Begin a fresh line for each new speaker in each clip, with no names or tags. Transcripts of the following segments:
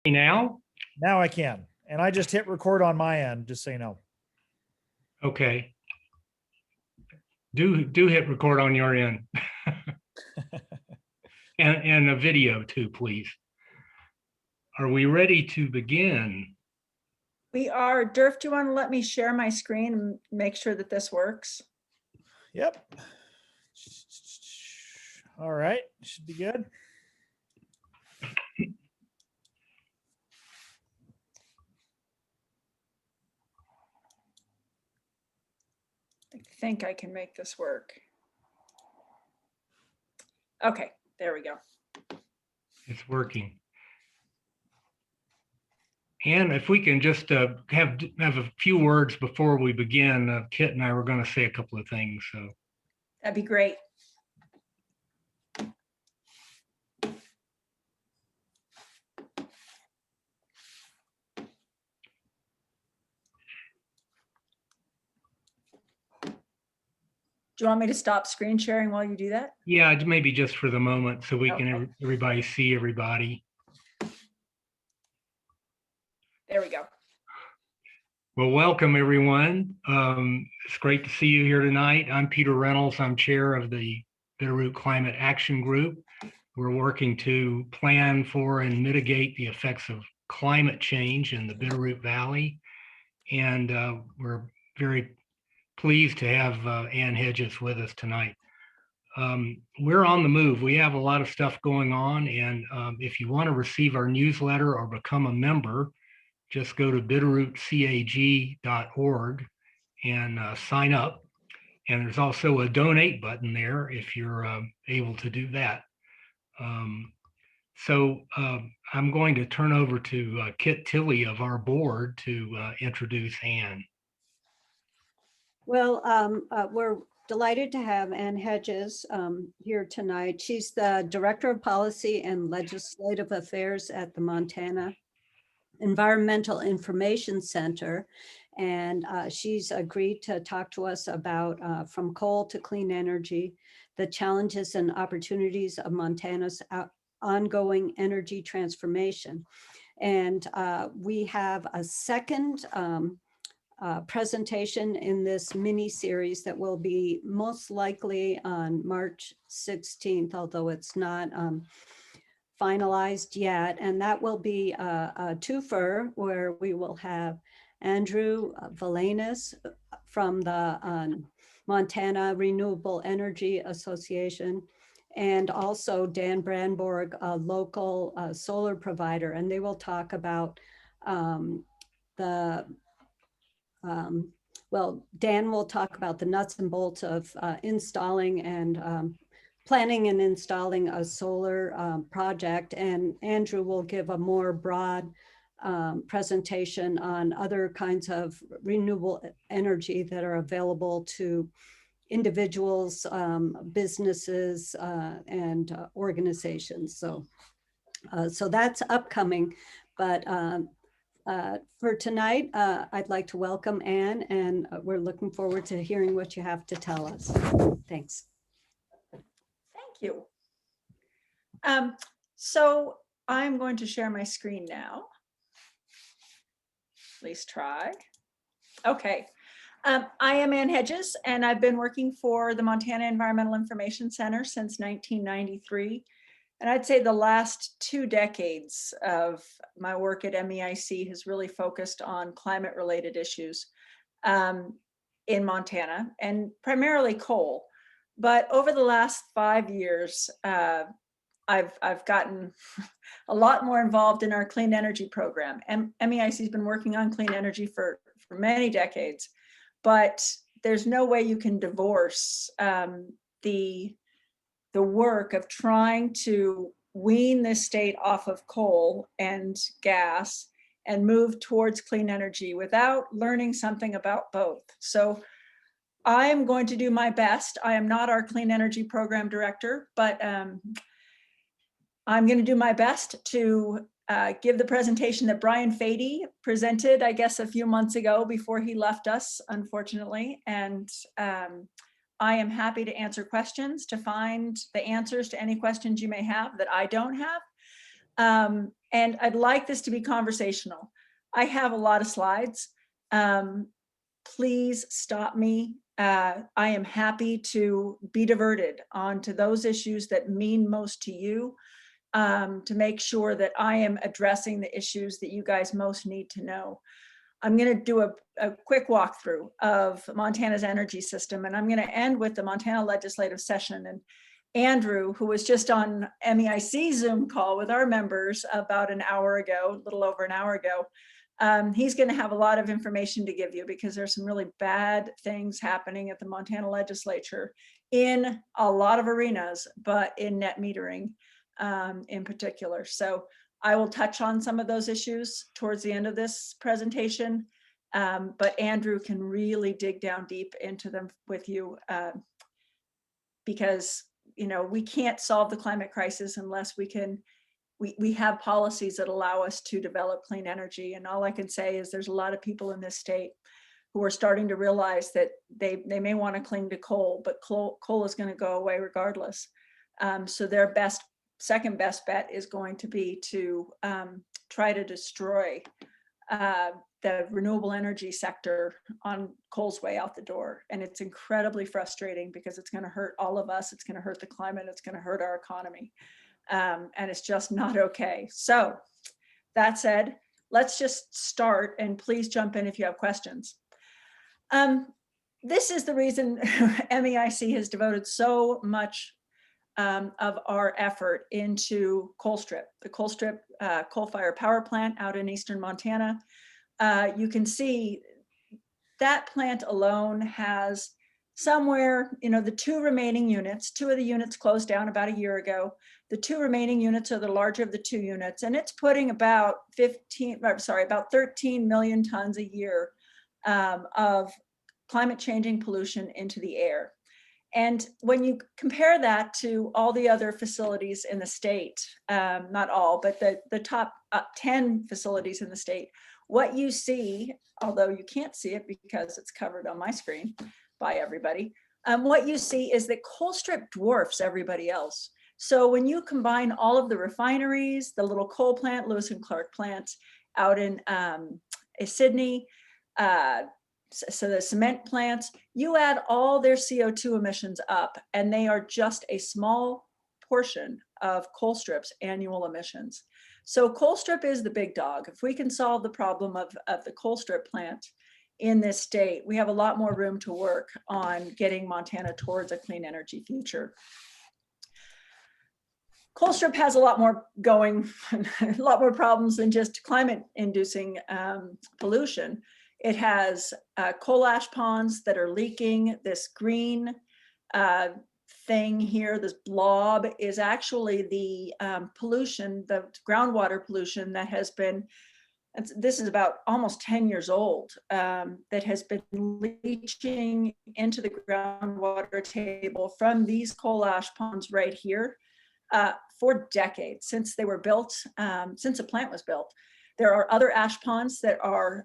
Now?
Now I can. And I just hit record on my end, just so you know.
Okay. Do hit record on your end. and a video too, please. Are we ready to begin?
We are. Durf, do you want to let me share my screen and make sure that this works?
Yep. All right, should be good.
I think I can make this work. Okay, there we go.
It's working. And if we can just have a few words before we begin, Kit and I were going to say a couple of things. So
That'd be great. Do you want me to stop screen sharing while you do that?
Yeah, maybe just for the moment so we can everybody see everybody.
There we go.
Well, welcome everyone. It's great to see you here tonight. I'm Peter Reynolds. I'm chair of the Bitterroot Climate Action Group. We're working to plan for and mitigate the effects of climate change in the Bitterroot Valley. And we're very pleased to have Ann Hedges with us tonight. We're on the move. We have a lot of stuff going on. And if you want to receive our newsletter or become a member, just go to bitterrootcag.org and sign up. And there's also a donate button there if you're able to do that. So I'm going to turn over to Kit Tilley of our board to introduce Ann.
Well, we're delighted to have Ann Hedges here tonight. She's the Director of Policy and Legislative Affairs at the Montana Environmental Information Center. And she's agreed to talk to us about from coal to clean energy, the challenges and opportunities of Montana's ongoing energy transformation. And we have a second presentation in this mini series that will be most likely on March 16th, although it's not finalized yet. And that will be a twofer where we will have Andrew Valanis from the Montana Renewable Energy Association, and also Dan Brandborg, a local solar provider. And they will talk about well, Dan will talk about the nuts and bolts of installing and planning and installing a solar project, and Andrew will give a more broad presentation on other kinds of renewable energy that are available to individuals, businesses, and organizations. So that's upcoming, but for tonight, I'd like to welcome Ann, and we're looking forward to hearing what you have to tell us. Thanks.
Thank you. So I'm going to share my screen now. At least try. Okay. I am Ann Hedges, and I've been working for the Montana Environmental Information Center since 1993. And I'd say the last 2 decades of my work at MEIC has really focused on climate-related issues in Montana, and primarily coal. But over the last 5 years, I've gotten a lot more involved in our clean energy program. And MEIC has been working on clean energy for many decades, but there's no way you can divorce the work of trying to wean this state off of coal and gas and move towards clean energy without learning something about both. So I am going to do my best. I am not our clean energy program director, but I'm going to do my best to give the presentation that Brian Fady presented, I guess, a few months ago before he left us, unfortunately. And I am happy to answer questions, to find the answers to any questions you may have that I don't have. And I'd like this to be conversational. I have a lot of slides. Please stop me. I am happy to be diverted onto those issues that mean most to you, to make sure that I am addressing the issues that you guys most need to know. I'm going to do a quick walkthrough of Montana's energy system, and I'm going to end with the Montana legislative session. And Andrew, who was just on MEIC Zoom call with our members about an hour ago, a little over an hour ago, he's going to have a lot of information to give you, because there's some really bad things happening at the Montana legislature in a lot of arenas, but in net metering in particular. So I will touch on some of those issues towards the end of this presentation, but Andrew can really dig down deep into them with you, because we can't solve the climate crisis unless we have policies that allow us to develop clean energy. And all I can say is there's a lot of people in this state who are starting to realize that they may want to cling to coal, but coal is going to go away regardless. So their second best bet is going to be to try to destroy the renewable energy sector on coal's way out the door. And it's incredibly frustrating, because it's going to hurt all of us. It's going to hurt the climate. It's going to hurt our economy. And it's just not okay. So that said, let's just start, and please jump in if you have questions. This is the reason MEIC has devoted so much of our effort into Colstrip, the Colstrip coal-fired power plant out in eastern Montana. You can see that plant alone has somewhere, the two remaining units, two of the units closed down about a year ago. The two remaining units are the larger of the two units, and it's putting about 13 million tons a year of climate changing pollution into the air. And when you compare that to all the other facilities in the state, not all, but the top 10 facilities in the state, what you see, although you can't see it because it's covered on my screen by everybody, what you see is that Colstrip dwarfs everybody else. So when you combine all of the refineries, the little coal plant, Lewis and Clark plants out in Sydney, so the cement plants, you add all their CO2 emissions up, and they are just a small portion of Colstrip's annual emissions. So Colstrip is the big dog. If we can solve the problem of the Colstrip plant in this state, we have a lot more room to work on getting Montana towards a clean energy future. Colstrip has a lot more a lot more problems than just climate-inducing pollution. It has coal ash ponds that are leaking. This green thing here, this blob, is actually the pollution, the groundwater pollution that has been, this is about almost 10 years old, that has been leaching into the groundwater table from these coal ash ponds right here for decades, since they were built, since the plant was built. There are other ash ponds that are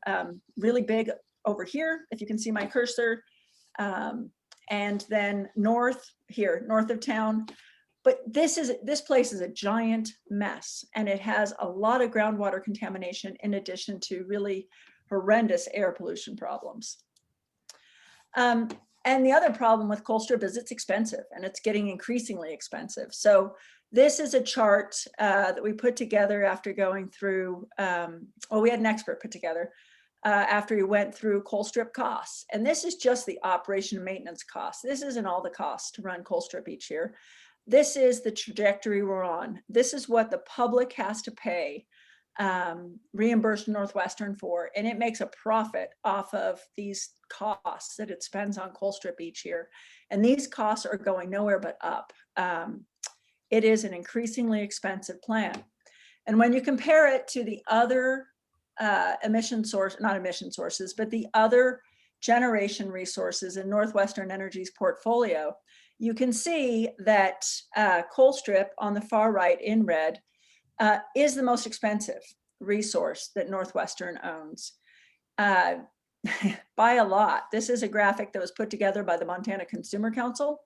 really big over here, if you can see my cursor, and then north of town. But this place is a giant mess, and it has a lot of groundwater contamination in addition to really horrendous air pollution problems. And the other problem with Colstrip is it's expensive, and it's getting increasingly expensive. So this is a chart that we put together after going through, we had an expert put together after he went through Colstrip costs. And this is just the operation and maintenance costs. This isn't all the costs to run Colstrip each year. This is the trajectory we're on. This is what the public has to pay, reimburse Northwestern for, and it makes a profit off of these costs that it spends on Colstrip each year. And these costs are going nowhere but up. It is an increasingly expensive plant. And when you compare it to the other not emission sources, but the other generation resources in Northwestern Energy's portfolio, you can see that Colstrip on the far right in red is the most expensive resource that Northwestern owns by a lot. This is a graphic that was put together by the Montana Consumer Council.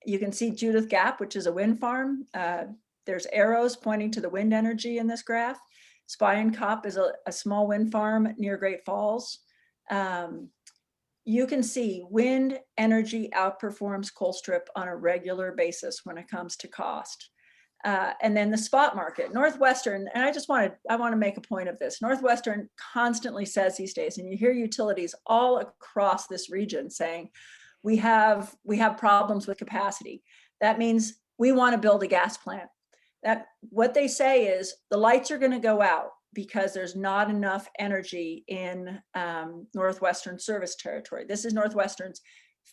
You can see Judith Gap, which is a wind farm. There's arrows pointing to the wind energy in this graph. Spion-Kop is a small wind farm near Great Falls. You can see wind energy outperforms Colstrip on a regular basis when it comes to cost. And then the spot market, Northwestern, and I want to make a point of this. Northwestern constantly says these days, and you hear utilities all across this region saying, we have problems with capacity. That means we want to build a gas plant. That what they say is the lights are going to go out because there's not enough energy in Northwestern service territory. This is Northwestern's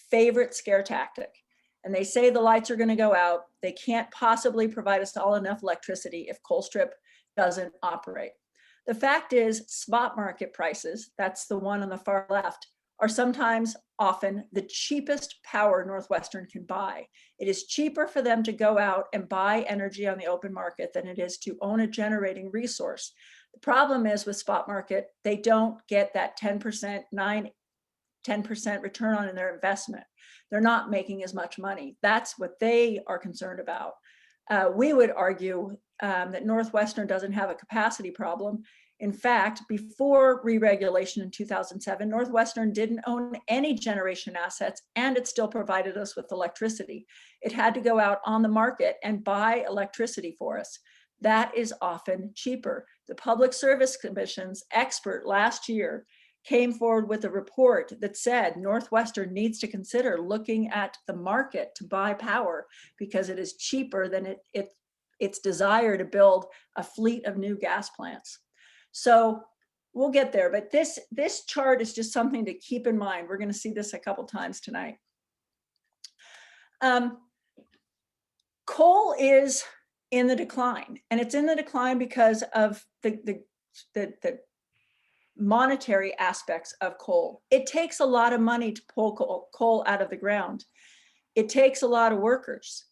favorite scare tactic. And they say the lights are going to go out. They can't possibly provide us all enough electricity if Colstrip doesn't operate. The fact is, spot market prices, that's the one on the far left, are sometimes often the cheapest power Northwestern can buy. It is cheaper for them to go out and buy energy on the open market than it is to own a generating resource. The problem is with spot market, they don't get that 10%, 10% return on their investment. They're not making as much money. That's what they are concerned about. We would argue that Northwestern doesn't have a capacity problem. In fact, before re-regulation in 2007, Northwestern didn't own any generation assets, and it still provided us with electricity. It had to go out on the market and buy electricity for us. That is often cheaper. The Public Service Commission's expert last year came forward with a report that said Northwestern needs to consider looking at the market to buy power because it is cheaper than its desire to build a fleet of new gas plants. So we'll get there, but this chart is just something to keep in mind. We're going to see this a couple times tonight. Coal is in the decline, and it's in the decline because of the monetary aspects of coal. It takes a lot of money to pull coal out of the ground. It takes a lot of workers.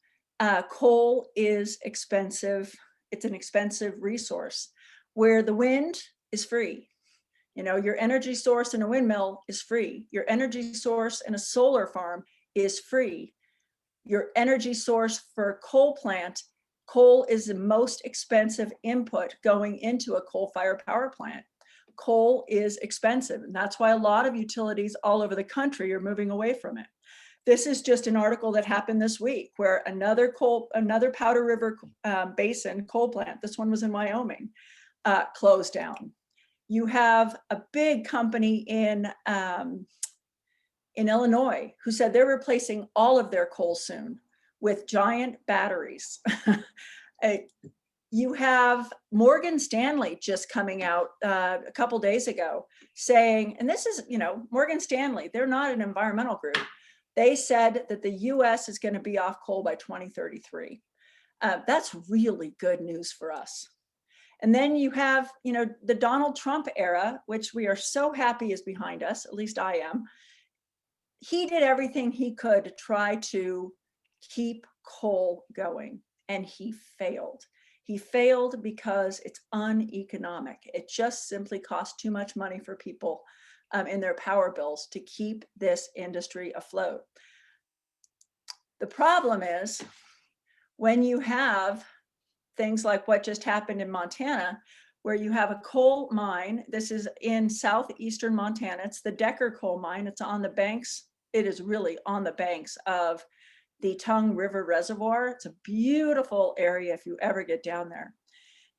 Coal is expensive. It's an expensive resource. Where the wind is free. You know, your energy source in a windmill is free. Your energy source in a solar farm is free. Your energy source for a coal plant, coal is the most expensive input going into a coal-fired power plant. Coal is expensive, and that's why a lot of utilities all over the country are moving away from it. This is just an article that happened this week where another Powder River Basin coal plant, this one was in Wyoming, closed down. You have a big company in Illinois who said they're replacing all of their coal soon with giant batteries. You have Morgan Stanley just coming out a couple days ago saying, and this is, Morgan Stanley, they're not an environmental group. They said that the US is going to be off coal by 2033. That's really good news for us. And then you have, the Donald Trump era, which we are so happy is behind us, at least I am. He did everything he could to try to keep coal going, and he failed. He failed because it's uneconomic. It just simply costs too much money for people in their power bills to keep this industry afloat. The problem is when you have things like what just happened in Montana, where you have a coal mine. This is in southeastern Montana. It's the Decker coal mine. It's on the banks. It is really on the banks of the Tongue River Reservoir. It's a beautiful area if you ever get down there.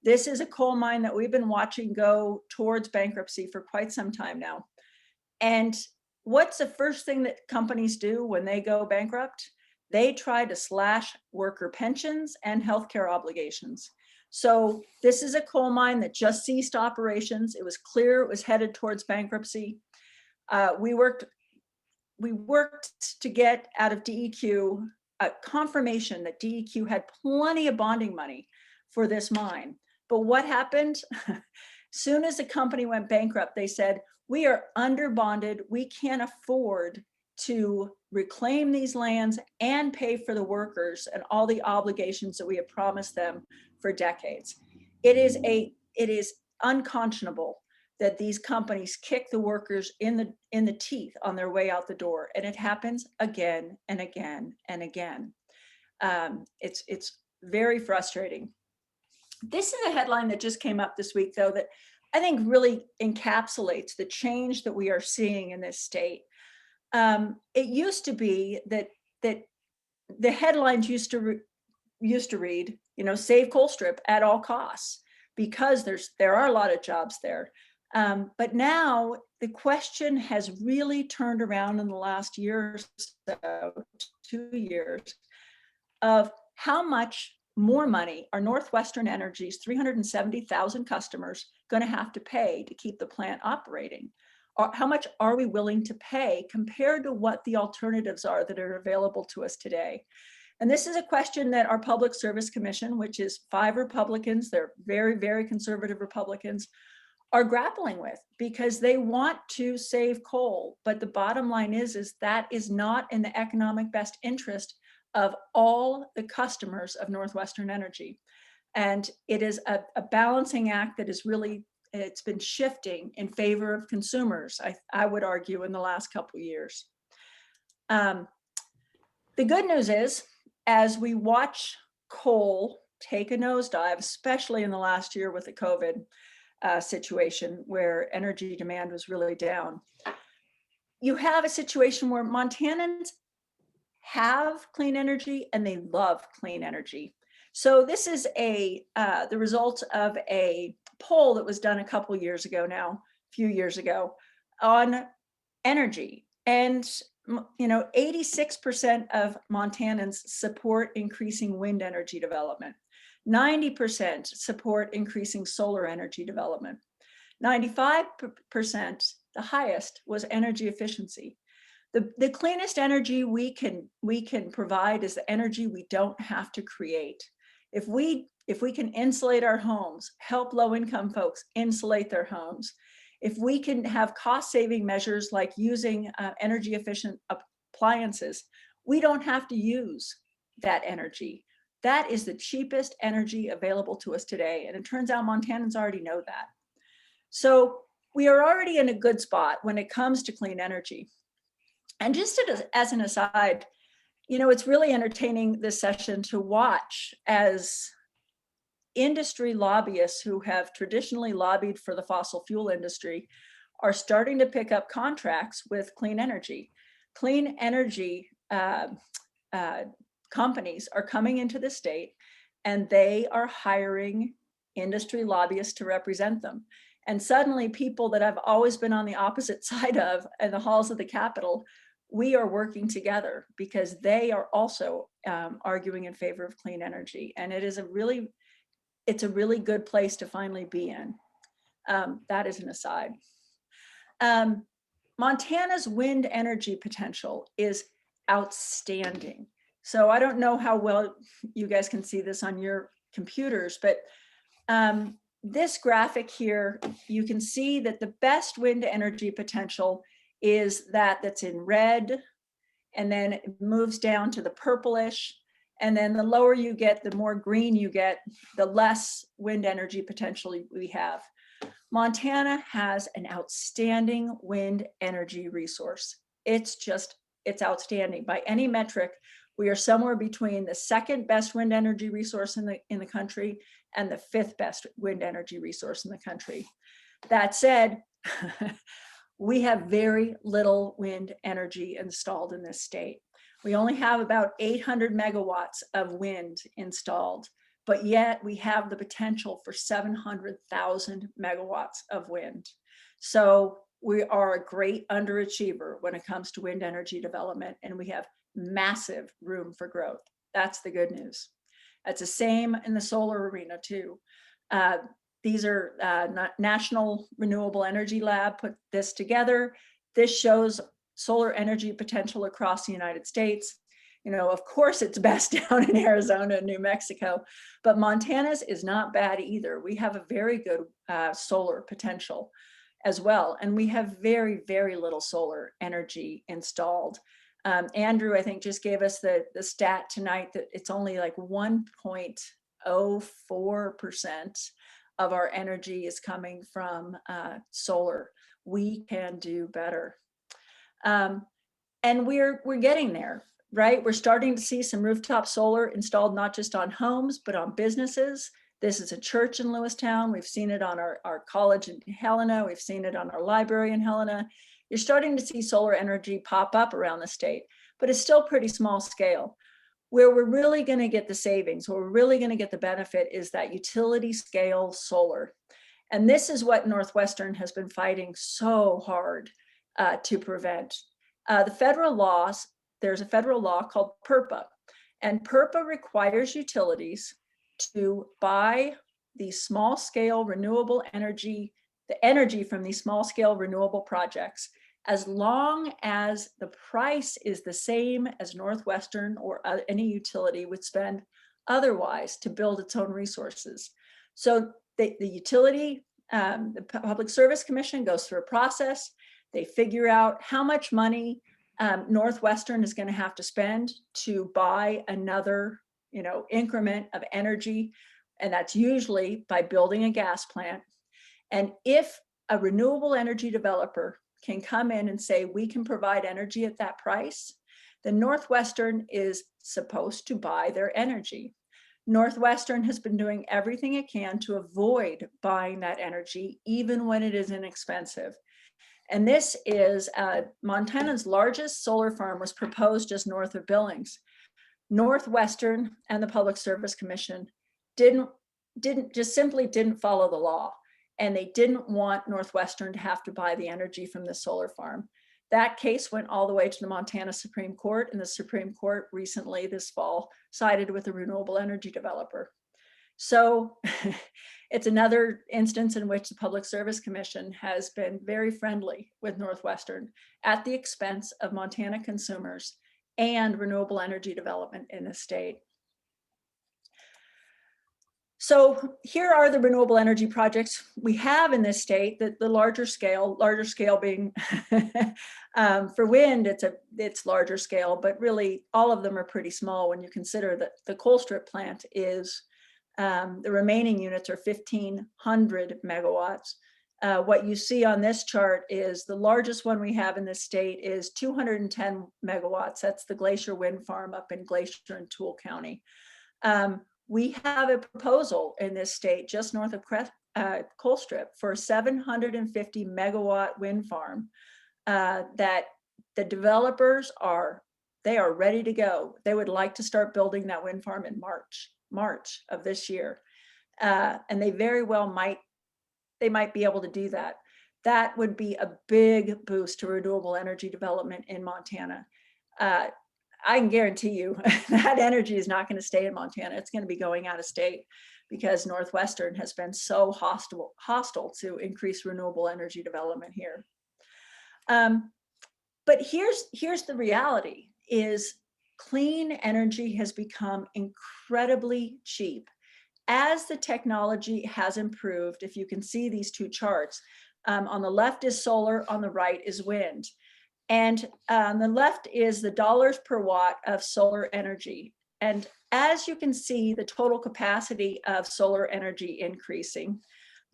This is a coal mine that we've been watching go towards bankruptcy for quite some time now. And what's the first thing that companies do when they go bankrupt? They try to slash worker pensions and healthcare obligations. So this is a coal mine that just ceased operations. It was clear it was headed towards bankruptcy. We worked to get out of DEQ a confirmation that DEQ had plenty of bonding money for this mine. But what happened? Soon as the company went bankrupt, they said, we are under bonded. We can't afford to reclaim these lands and pay for the workers and all the obligations that we have promised them for decades. It is unconscionable that these companies kick the workers in the teeth on their way out the door, and it happens again and again and again. It's very frustrating. This is a headline that just came up this week, though, that I think really encapsulates the change that we are seeing in this state. It used to be that the headlines used to read, save Colstrip at all costs, because there are a lot of jobs there. But now the question has really turned around in the last year or so, 2 years, of how much more money are Northwestern Energy's 370,000 customers going to have to pay to keep the plant operating? Or how much are we willing to pay compared to what the alternatives are that are available to us today? And this is a question that our Public Service Commission, which is 5 Republicans, they're very, very conservative Republicans, are grappling with, because they want to save coal. But the bottom line is that is not in the economic best interest of all the customers of Northwestern Energy. And it is a balancing act that is really, it's been shifting in favor of consumers, I would argue, in the last couple of years. The good news is, as we watch coal take a nosedive, especially in the last year with the COVID situation where energy demand was really down, you have a situation where Montanans have clean energy and they love clean energy. So this is the result of a poll that was done a couple years ago now, a few years ago, on energy. And 86% of Montanans support increasing wind energy development. 90% support increasing solar energy development. 95%, the highest, was energy efficiency. The cleanest energy we can provide is the energy we don't have to create. If we can insulate our homes, help low-income folks insulate their homes, if we can have cost-saving measures like using energy-efficient appliances, we don't have to use that energy. That is the cheapest energy available to us today. And it turns out Montanans already know that. So we are already in a good spot when it comes to clean energy. And just as an aside, it's really entertaining this session to watch as industry lobbyists who have traditionally lobbied for the fossil fuel industry are starting to pick up contracts with clean energy. Clean energy companies are coming into the state, and they are hiring industry lobbyists to represent them. And suddenly people that I've always been on the opposite side of in the halls of the Capitol, we are working together because they are also arguing in favor of clean energy. And it's a really good place to finally be in. That is an aside. Montana's wind energy potential is outstanding. So I don't know how well you guys can see this on your computers, but this graphic here, you can see that the best wind energy potential is that's in red, and then it moves down to the purplish. And then the lower you get, the more green you get, the less wind energy potential we have. Montana has an outstanding wind energy resource. It's outstanding. By any metric, we are somewhere between the second best wind energy resource in the country and the 5th best wind energy resource in the country. That said, we have very little wind energy installed in this state. We only have about 800 megawatts of wind installed, but yet we have the potential for 700,000 megawatts of wind. So we are a great underachiever when it comes to wind energy development, and we have massive room for growth. That's the good news. That's the same in the solar arena too. These are National Renewable Energy Lab put this together. This shows solar energy potential across the United States. Of course it's best down in Arizona and New Mexico, but Montana's is not bad either. We have a very good solar potential as well. And we have very, very little solar energy installed. Andrew, I think, just gave us the stat tonight that it's only like 1.04% of our energy is coming from solar. We can do better. And we're getting there. right? We're starting to see some rooftop solar installed not just on homes, but on businesses. This is a church in Lewistown. We've seen it on our college in Helena. We've seen it on our library in Helena. You're starting to see solar energy pop up around the state, but it's still pretty small scale. Where we're really going to get the savings, where we're really going to get the benefit is that utility scale solar. And this is what Northwestern has been fighting so hard to prevent. The federal laws, there's a federal law called PURPA, and PURPA requires utilities to buy these small scale renewable energy, the energy from these small scale renewable projects, as long as the price is the same as Northwestern or any utility would spend otherwise to build its own resources. So the utility, the Public Service Commission goes through a process. They figure out how much money Northwestern is going to have to spend to buy another, increment of energy. And that's usually by building a gas plant. And if a renewable energy developer can come in and say, we can provide energy at that price, then Northwestern is supposed to buy their energy. Northwestern has been doing everything it can to avoid buying that energy, even when it is inexpensive. And this is Montana's largest solar farm was proposed just north of Billings. Northwestern and the Public Service Commission simply didn't follow the law. And they didn't want Northwestern to have to buy the energy from the solar farm. That case went all the way to the Montana Supreme Court, and the Supreme Court recently this fall sided with a renewable energy developer. So it's another instance in which the Public Service Commission has been very friendly with Northwestern at the expense of Montana consumers and renewable energy development in the state. So here are the renewable energy projects we have in this state, the larger scale being for wind, it's larger scale, but really all of them are pretty small when you consider that the Colstrip plant is, the remaining units are 1,500 megawatts. What you see on this chart is the largest one we have in this state is 210 megawatts. That's the Glacier Wind Farm up in Glacier and Toole County. We have a proposal in this state just north of Colstrip for a 750 megawatt wind farm that the developers are ready to go. They would like to start building that wind farm in March of this year. And they very well might be able to do that. That would be a big boost to renewable energy development in Montana. I can guarantee you that energy is not going to stay in Montana. It's going to be going out of state because Northwestern has been so hostile to increase renewable energy development here. But here's the reality is clean energy has become incredibly cheap. As the technology has improved, if you can see these two charts, on the left is solar, on the right is wind. And on the left is the dollars per watt of solar energy. And as you can see, the total capacity of solar energy increasing,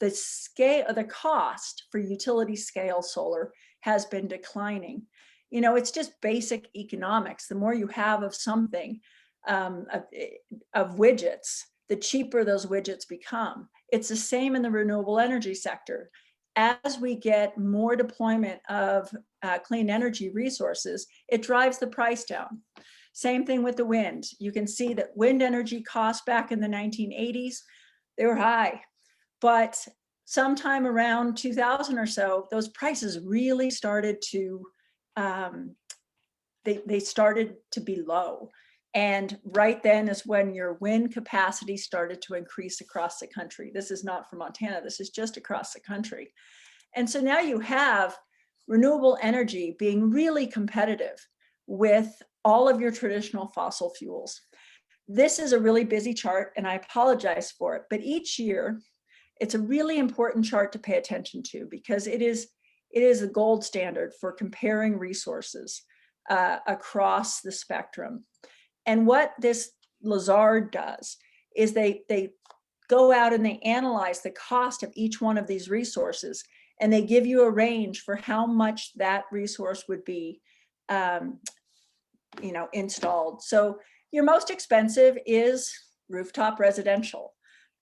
the cost for utility scale solar has been declining. It's just basic economics. The more you have of something, of widgets, the cheaper those widgets become. It's the same in the renewable energy sector. As we get more deployment of clean energy resources, it drives the price down. Same thing with the wind. You can see that wind energy costs back in the 1980s, they were high, but sometime around 2000 or so, those prices really started to, they started to be low. And right then is when your wind capacity started to increase across the country. This is not for Montana, this is just across the country. And so now you have renewable energy being really competitive with all of your traditional fossil fuels. This is a really busy chart and I apologize for it, but each year it's a really important chart to pay attention to because it is a gold standard for comparing resources across the spectrum. And what this Lazard does is they go out and they analyze the cost of each one of these resources, and they give you a range for how much that resource would be installed. So your most expensive is rooftop residential.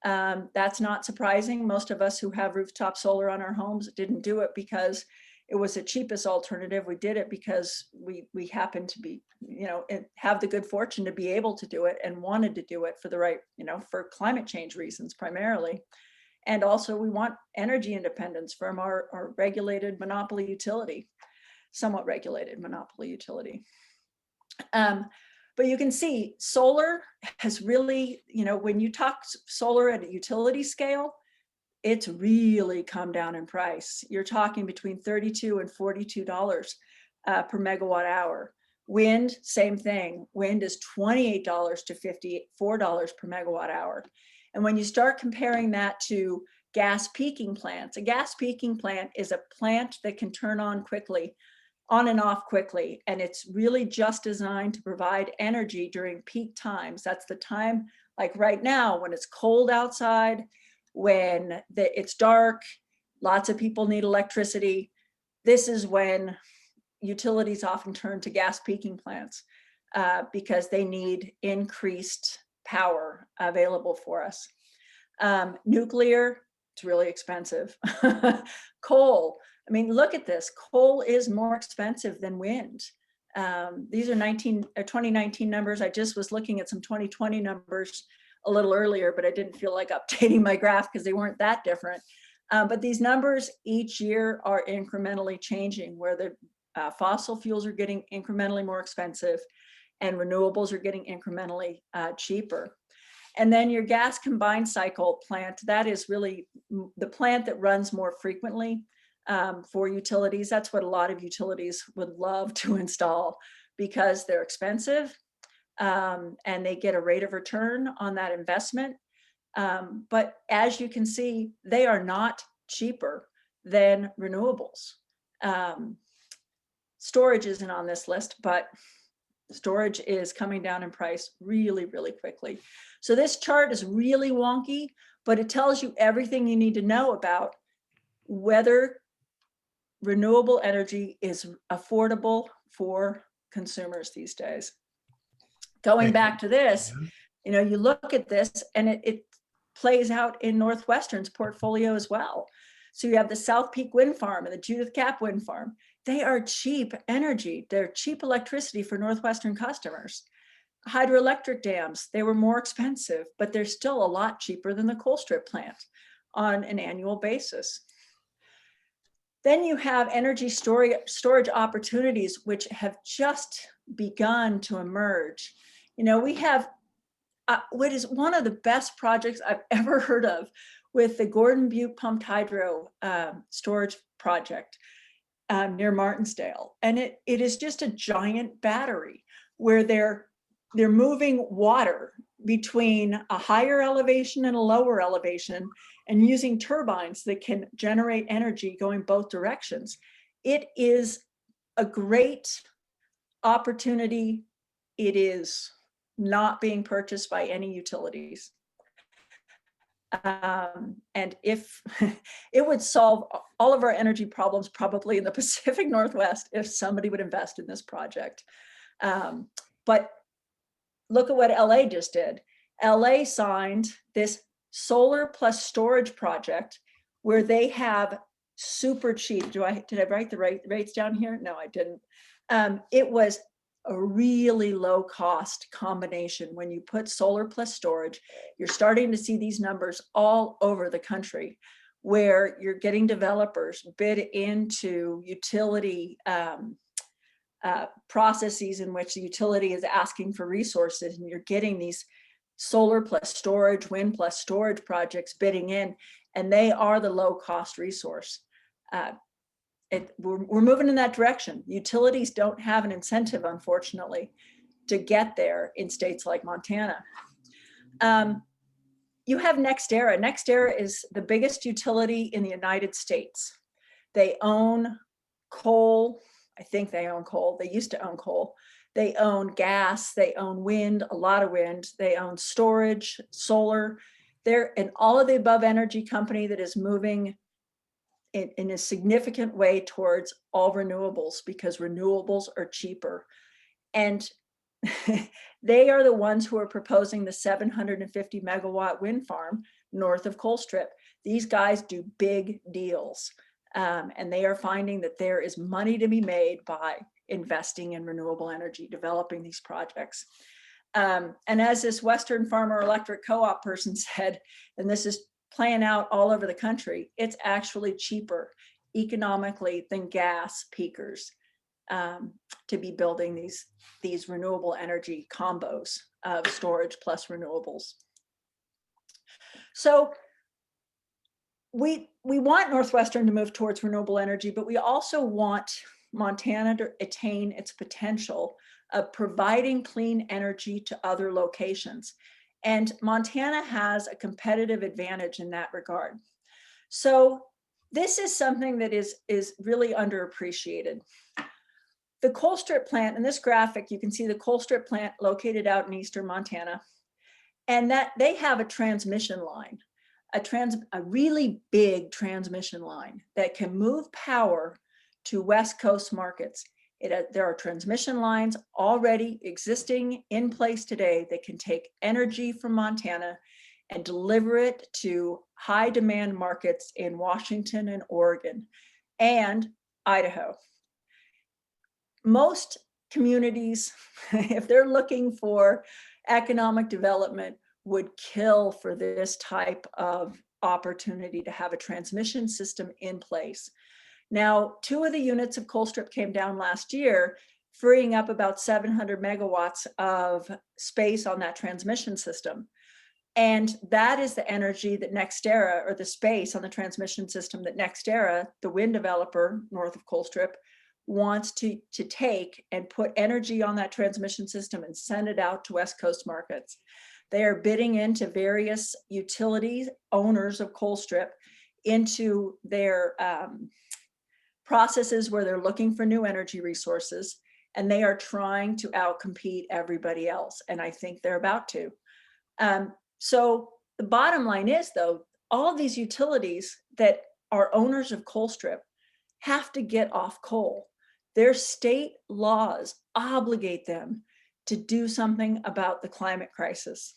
That's not surprising. Most of us who have rooftop solar on our homes didn't do it because it was the cheapest alternative. We did it because we happened to be, have the good fortune to be able to do it and wanted to do it for the right, for climate change reasons primarily. And also we want energy independence from our regulated monopoly utility, somewhat regulated monopoly utility. But you can see solar has really, when you talk solar at a utility scale, it's really come down in price. You're talking between $32 and $42 per megawatt hour. Wind, same thing. Wind is $28 to $54 per megawatt hour. And when you start comparing that to gas peaking plants, a gas peaking plant is a plant that can turn on and off quickly. And it's really just designed to provide energy during peak times. That's the time, like right now, when it's cold outside, when it's dark, lots of people need electricity. This is when utilities often turn to gas peaking plants because they need increased power available for us. Nuclear, it's really expensive. Coal, I mean, look at this. Coal is more expensive than wind. These are 2019 numbers. I just was looking at some 2020 numbers a little earlier, but I didn't feel like updating my graph because they weren't that different. But these numbers each year are incrementally changing, where the fossil fuels are getting incrementally more expensive and renewables are getting incrementally cheaper. And then your gas combined cycle plant, that is really the plant that runs more frequently for utilities. That's what a lot of utilities would love to install because they're expensive and they get a rate of return on that investment. But as you can see, they are not cheaper than renewables. Storage isn't on this list, but storage is coming down in price really, really quickly. So this chart is really wonky, but it tells you everything you need to know about whether renewable energy is affordable for consumers these days. Going back to this, you look at this and it plays out in Northwestern's portfolio as well. So you have the South Peak Wind Farm and the Judith Cap Wind Farm. They are cheap energy. They're cheap electricity for Northwestern customers. Hydroelectric dams, they were more expensive, but they're still a lot cheaper than the coal strip plant on an annual basis. Then you have energy storage opportunities, which have just begun to emerge. We have what is one of the best projects I've ever heard of with the Gordon Butte Pumped Hydro storage project near Martinsdale. And it is just a giant battery where they're moving water between a higher elevation and a lower elevation and using turbines that can generate energy going both directions. It is a great opportunity. It is not being purchased by any utilities. And if it would solve all of our energy problems probably in the Pacific Northwest if somebody would invest in this project. But look at what LA just did. LA signed this solar plus storage project where they have super cheap. Did I write the rates down here? No, I didn't. It was a really low cost combination. When you put solar plus storage, you're starting to see these numbers all over the country where you're getting developers bid into utility processes in which the utility is asking for resources, and you're getting these solar plus storage, wind plus storage projects bidding in, and they are the low cost resource. We're moving in that direction. Utilities don't have an incentive, unfortunately, to get there in states like Montana. You have NextEra. NextEra is the biggest utility in the United States. They own coal. I think they own coal. They used to own coal. They own gas. They own wind, a lot of wind. They own storage, solar. They're an all of the above energy company that is moving in a significant way towards all renewables because renewables are cheaper. And they are the ones who are proposing the 750 megawatt wind farm north of Colstrip. These guys do big deals, and they are finding that there is money to be made by investing in renewable energy, developing these projects. And as this Western Farmer Electric Co-op person said, and this is playing out all over the country, it's actually cheaper economically than gas peakers to be building these renewable energy combos of storage plus renewables. So we want Northwestern to move towards renewable energy, but we also want Montana to attain its potential of providing clean energy to other locations. And Montana has a competitive advantage in that regard. So this is something that is really underappreciated. The Colstrip plant, in this graphic, you can see the Colstrip plant located out in eastern Montana, and that they have a transmission line, a really big transmission line that can move power to West Coast markets. There are transmission lines already existing in place today that can take energy from Montana and deliver it to high demand markets in Washington and Oregon and Idaho. Most communities, if they're looking for economic development, would kill for this type of opportunity to have a transmission system in place. Now, 2 of the units of Colstrip came down last year, freeing up about 700 megawatts of space on that transmission system. And that is the energy that NextEra, or the space on the transmission system that NextEra, the wind developer north of Colstrip, wants to take and put energy on that transmission system and send it out to West Coast markets. They are bidding into various utility owners of Colstrip into their processes where they're looking for new energy resources, and they are trying to outcompete everybody else. And I think they're about to. So the bottom line is, though, all these utilities that are owners of Colstrip have to get off coal. Their state laws obligate them to do something about the climate crisis.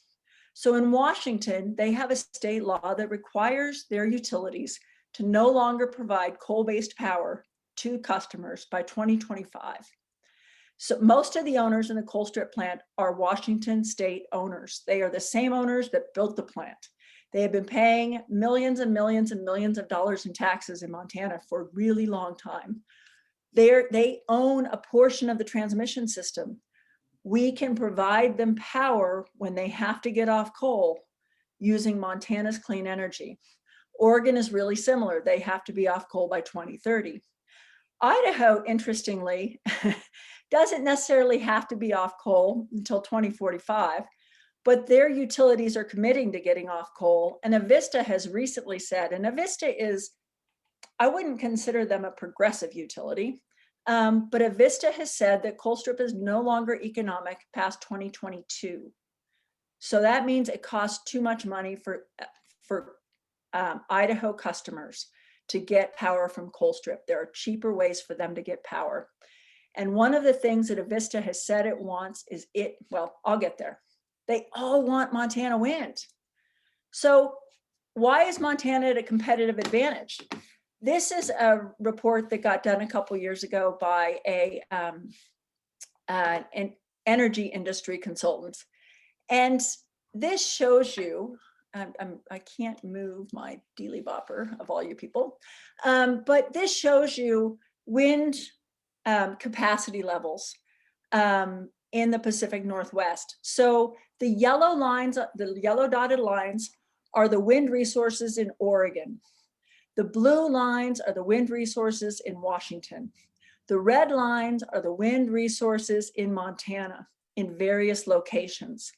So in Washington, they have a state law that requires their utilities to no longer provide coal-based power to customers by 2025. So most of the owners in the Colstrip plant are Washington state owners. They are the same owners that built the plant. They have been paying millions and millions and millions of dollars in taxes in Montana for a really long time. They own a portion of the transmission system. We can provide them power when they have to get off coal using Montana's clean energy. Oregon is really similar. They have to be off coal by 2030. Idaho, interestingly, doesn't necessarily have to be off coal until 2045, but their utilities are committing to getting off coal. And Avista has recently said, and Avista is, I wouldn't consider them a progressive utility, but Avista has said that Colstrip is no longer economic past 2022. So that means it costs too much money for Idaho customers to get power from Colstrip. There are cheaper ways for them to get power. And one of the things that Avista has said it wants is well, I'll get there. They all want Montana wind. So why is Montana at a competitive advantage? This is a report that got done a couple years ago by an energy industry consultant. And this shows you, I can't move my dealy bopper of all you people, but this shows you wind capacity levels in the Pacific Northwest. So the yellow lines, the yellow dotted lines are the wind resources in Oregon. The blue lines are the wind resources in Washington. The red lines are the wind resources in Montana in various locations.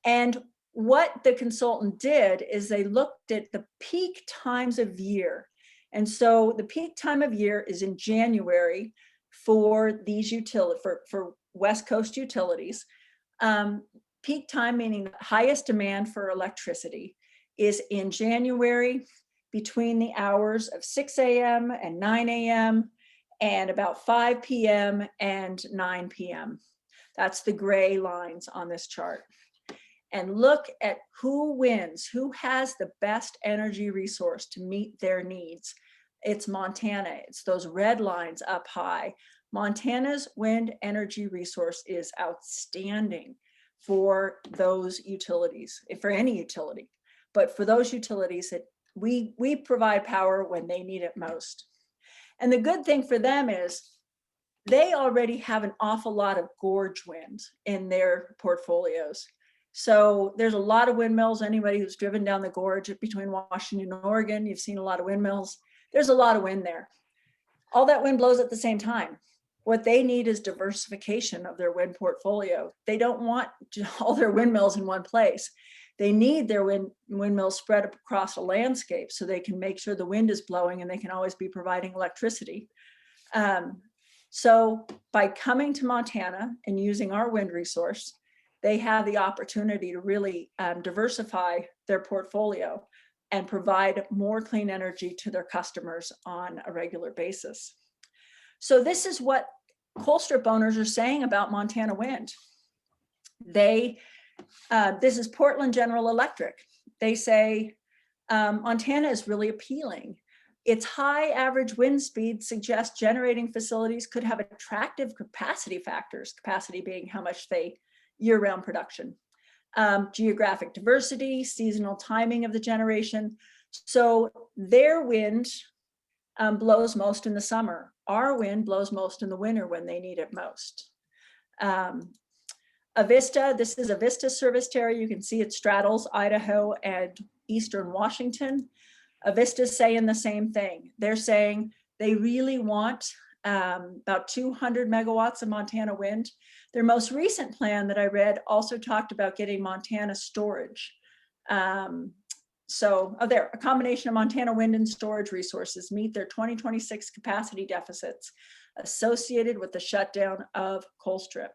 And what the consultant did is they looked at the peak times of year. And so the peak time of year is in January for these utilities, for West Coast utilities. Peak time, meaning the highest demand for electricity, is in January between the hours of 6 a.m. and 9 a.m. and about 5 p.m. and 9 p.m. That's the gray lines on this chart. And look at who wins, who has the best energy resource to meet their needs. It's Montana. It's those red lines up high. Montana's wind energy resource is outstanding for those utilities, for any utility, but for those utilities that we provide power when they need it most. And the good thing for them is they already have an awful lot of gorge wind in their portfolios. So there's a lot of windmills. Anybody who's driven down the gorge between Washington and Oregon, you've seen a lot of windmills. There's a lot of wind there. All that wind blows at the same time. What they need is diversification of their wind portfolio. They don't want all their windmills in one place. They need their windmills spread across a landscape so they can make sure the wind is blowing and they can always be providing electricity. So by coming to Montana and using our wind resource, they have the opportunity to really diversify their portfolio and provide more clean energy to their customers on a regular basis. So this is what Colstrip owners are saying about Montana wind. This is Portland General Electric. They say Montana is really appealing. Its high average wind speed suggests generating facilities could have attractive capacity factors, capacity being how much they year-round production, geographic diversity, seasonal timing of the generation. So their wind blows most in the summer. Our wind blows most in the winter when they need it most. Avista, this is Avista service territory. You can see it straddles Idaho and Eastern Washington. Avista's saying the same thing. They're saying they really want about 200 megawatts of Montana wind. Their most recent plan that I read also talked about getting Montana storage. There, a combination of Montana wind and storage resources meet their 2026 capacity deficits associated with the shutdown of Colstrip.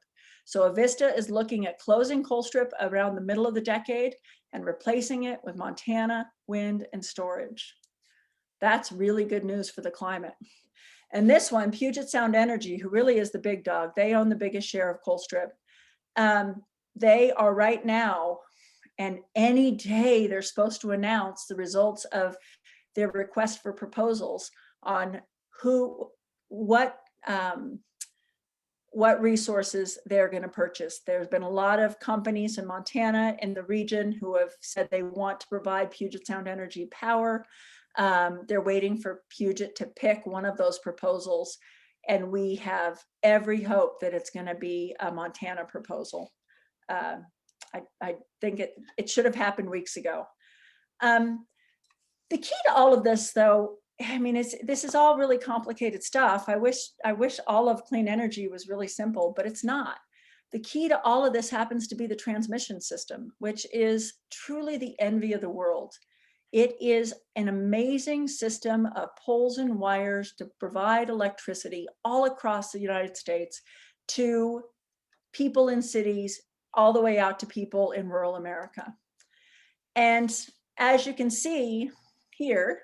So Avista is looking at closing Colstrip around the middle of the decade and replacing it with Montana wind and storage. That's really good news for the climate. And this one, Puget Sound Energy, who really is the big dog, they own the biggest share of Colstrip. They are right now, and any day they're supposed to announce the results of their request for proposals on what resources they're going to purchase. There's been a lot of companies in Montana in the region who have said they want to provide Puget Sound Energy power. They're waiting for Puget to pick one of those proposals, and we have every hope that it's going to be a Montana proposal. I think it should have happened weeks ago. The key to all of this, though, I mean, this is all really complicated stuff. I wish all of clean energy was really simple, but it's not. The key to all of this happens to be the transmission system, which is truly the envy of the world. It is an amazing system of poles and wires to provide electricity all across the United States to people in cities, all the way out to people in rural America. And as you can see here,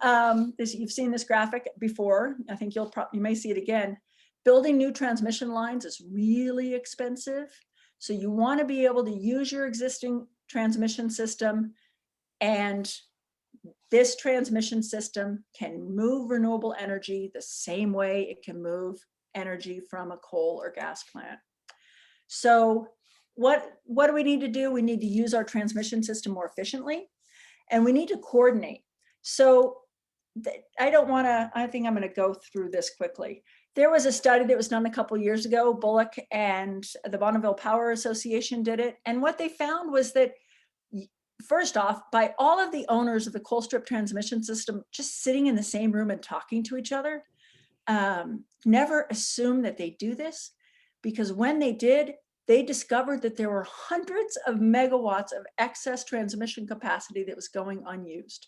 you've seen this graphic before. I think you may see it again. Building new transmission lines is really expensive. So you want to be able to use your existing transmission system, and this transmission system can move renewable energy the same way it can move energy from a coal or gas plant. So what do we need to do? We need to use our transmission system more efficiently, and we need to coordinate. So I think I'm going to go through this quickly. There was a study that was done a couple of years ago. Bullock and the Bonneville Power Association did it. And what they found was that, first off, by all of the owners of the Colstrip transmission system just sitting in the same room and talking to each other, never assume that they do this, because when they did, they discovered that there were hundreds of megawatts of excess transmission capacity that was going unused.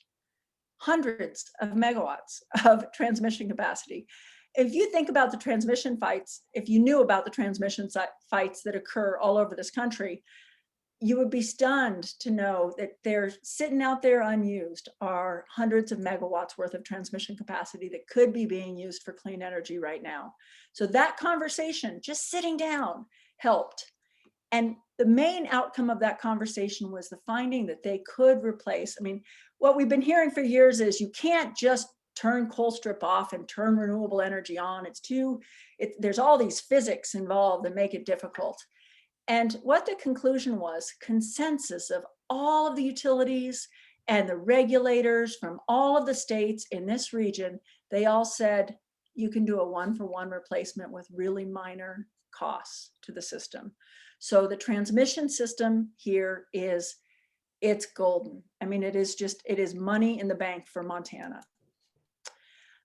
Hundreds of megawatts of transmission capacity. If you think about the transmission fights, if you knew about the transmission fights that occur all over this country, you would be stunned to know that they're sitting out there unused are hundreds of megawatts worth of transmission capacity that could be being used for clean energy right now. So that conversation, just sitting down helped. And the main outcome of that conversation was the finding that they could replace. I mean, what we've been hearing for years is you can't just turn Colstrip off and turn renewable energy on. There's all these physics involved that make it difficult. And what the conclusion was, consensus of all of the utilities and the regulators from all of the states in this region, they all said, you can do a 1-for-1 replacement with really minor costs to the system. So the transmission system here it's golden. I mean, it is money in the bank for Montana.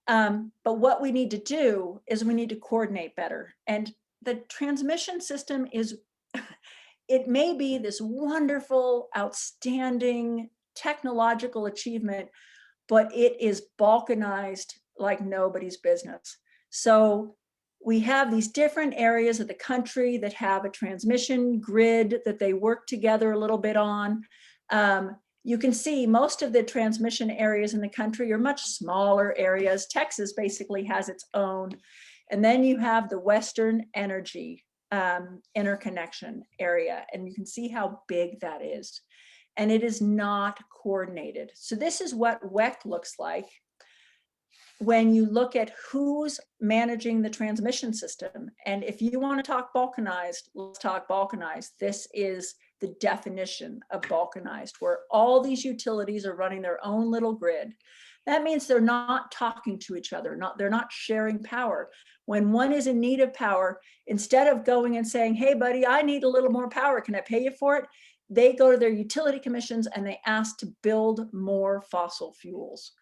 But what we need to do is we need to coordinate better. And the transmission system it may be this wonderful, outstanding technological achievement, but it is balkanized like nobody's business. So we have these different areas of the country that have a transmission grid that they work together a little bit on. You can see most of the transmission areas in the country are much smaller areas. Texas basically has its own. And then you have the Western Energy interconnection area, and you can see how big that is. And it is not coordinated. So this is what WEC looks like when you look at who's managing the transmission system. And if you want to talk balkanized, let's talk balkanized. This is the definition of balkanized, where all these utilities are running their own little grid. That means they're not talking to each other, they're not sharing power. When one is in need of power, instead of going and saying, hey buddy, I need a little more power, can I pay you for it? They go to their utility commissions and they ask to build more fossil fuels.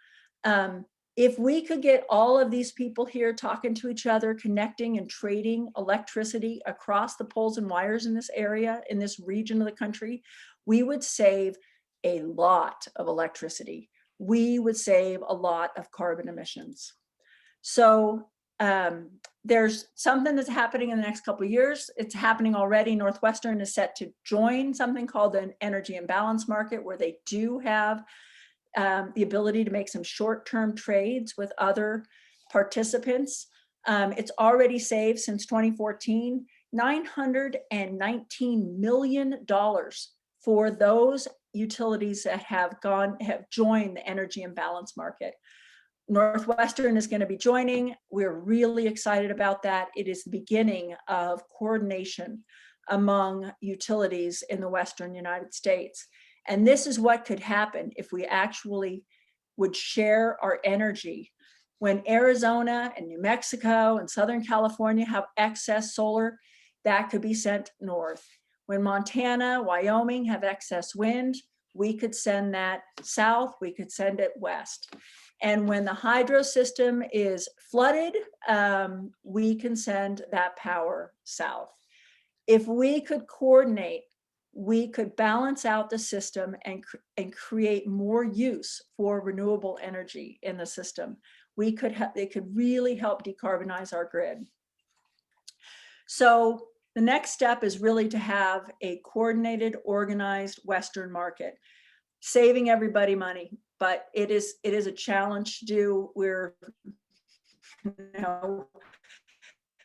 If we could get all of these people here talking to each other, connecting and trading electricity across the poles and wires in this area, in this region of the country, we would save a lot of electricity. We would save a lot of carbon emissions. So there's something that's happening in the next couple of years. It's happening already. Northwestern is set to join something called an energy imbalance market, where they do have the ability to make some short-term trades with other participants. It's already saved since 2014, $919 million for those utilities that have joined the energy imbalance market. Northwestern is going to be joining. We're really excited about that. It is the beginning of coordination among utilities in the Western United States. And this is what could happen if we actually would share our energy. When Arizona and New Mexico and Southern California have excess solar, that could be sent north. When Montana, Wyoming have excess wind, we could send that south, we could send it west. And when the hydro system is flooded, we can send that power south. If we could coordinate, we could balance out the system and create more use for renewable energy in the system. They could really help decarbonize our grid. So the next step is really to have a coordinated, organized Western market, saving everybody money. But it is a challenge to do.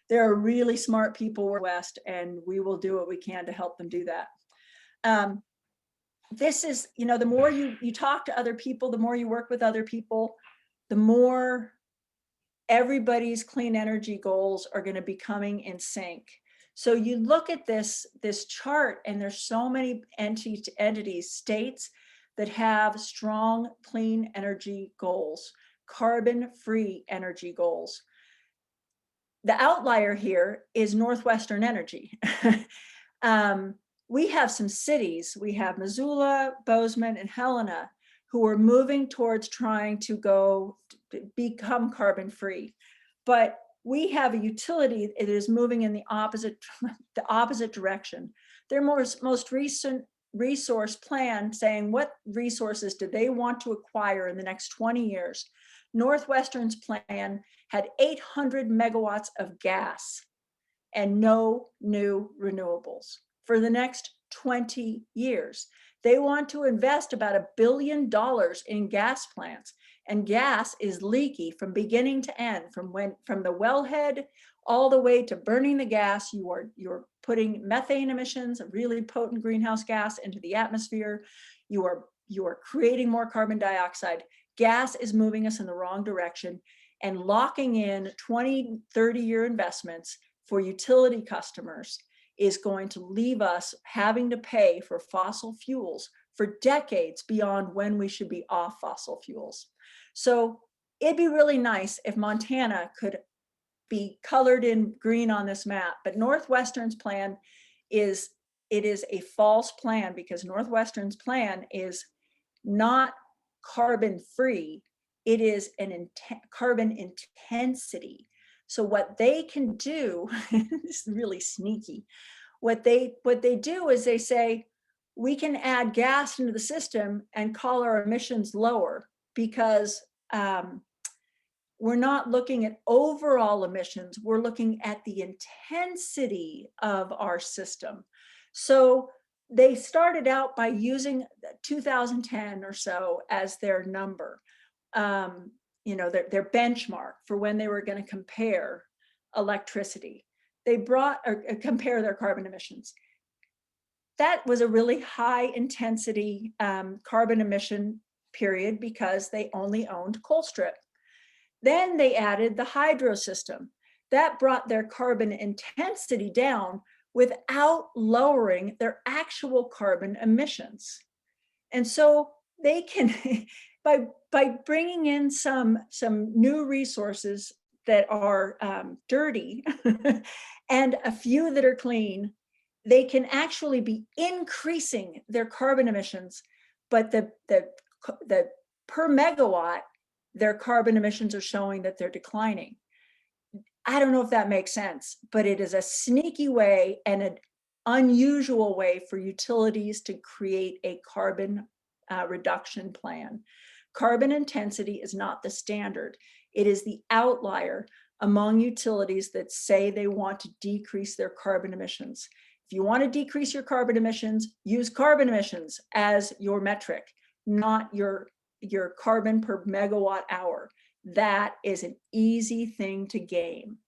There are really smart people West, and we will do what we can to help them do that. This is, the more you talk to other people, the more you work with other people, the more everybody's clean energy goals are going to be coming in sync. So you look at this chart, and there's so many entities, states that have strong clean energy goals, carbon-free energy goals. The outlier here is Northwestern Energy. We have some cities, we have Missoula, Bozeman, and Helena, who are moving towards trying to become carbon-free. But we have a utility that is moving in the opposite direction. Their most recent resource plan saying what resources do they want to acquire in the next 20 years. Northwestern's plan had 800 megawatts of gas and no new renewables for the next 20 years. They want to invest about $1 billion in gas plants. and gas is leaky from beginning to end, from the wellhead all the way to burning the gas. You're putting methane emissions, a really potent greenhouse gas, into the atmosphere. You are creating more carbon dioxide. Gas is moving us in the wrong direction, and locking in 20, 30-year investments for utility customers is going to leave us having to pay for fossil fuels for decades beyond when we should be off fossil fuels. So it'd be really nice if Montana could be colored in green on this map, but Northwestern's plan is a false plan, because Northwestern's plan is not carbon free. It is an carbon intensity. So what they can do, this is really sneaky. What they do is they say, we can add gas into the system and call our emissions lower, because we're not looking at overall emissions. We're looking at the intensity of our system. So they started out by using 2010 or so as their number, their benchmark for when they were going to compare electricity. They brought or compare their carbon emissions. That was a really high intensity carbon emission period, because they only owned Colstrip. Then they added the hydro system. That brought their carbon intensity down without lowering their actual carbon emissions. And so they can, by bringing in some new resources that are dirty and a few that are clean, they can actually be increasing their carbon emissions, but the per megawatt, their carbon emissions are showing that they're declining. I don't know if that makes sense, but it is a sneaky way and an unusual way for utilities to create a carbon reduction plan. Carbon intensity is not the standard. It is the outlier among utilities that say they want to decrease their carbon emissions. If you want to decrease your carbon emissions, use carbon emissions as your metric, not your carbon per megawatt hour. That is an easy thing to game.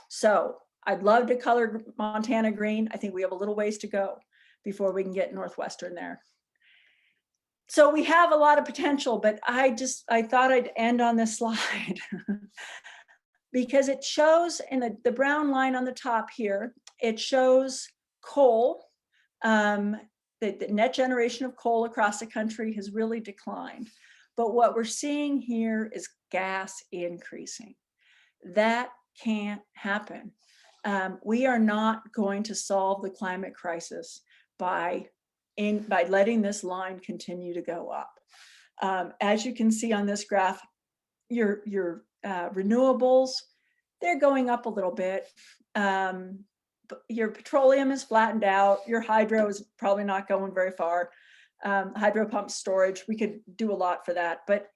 So I'd love to color Montana green. I think we have a little ways to go before we can get Northwestern there. So we have a lot of potential, but I thought I'd end on this slide because it shows in the brown line on the top here, it shows coal. The net generation of coal across the country has really declined. But what we're seeing here is gas increasing. That can't happen. We are not going to solve the climate crisis by letting this line continue to go up. As you can see on this graph, your renewables, they're going up a little bit. Your petroleum is flattened out. Your hydro is probably not going very far. Hydro pump storage, we could do a lot for that, but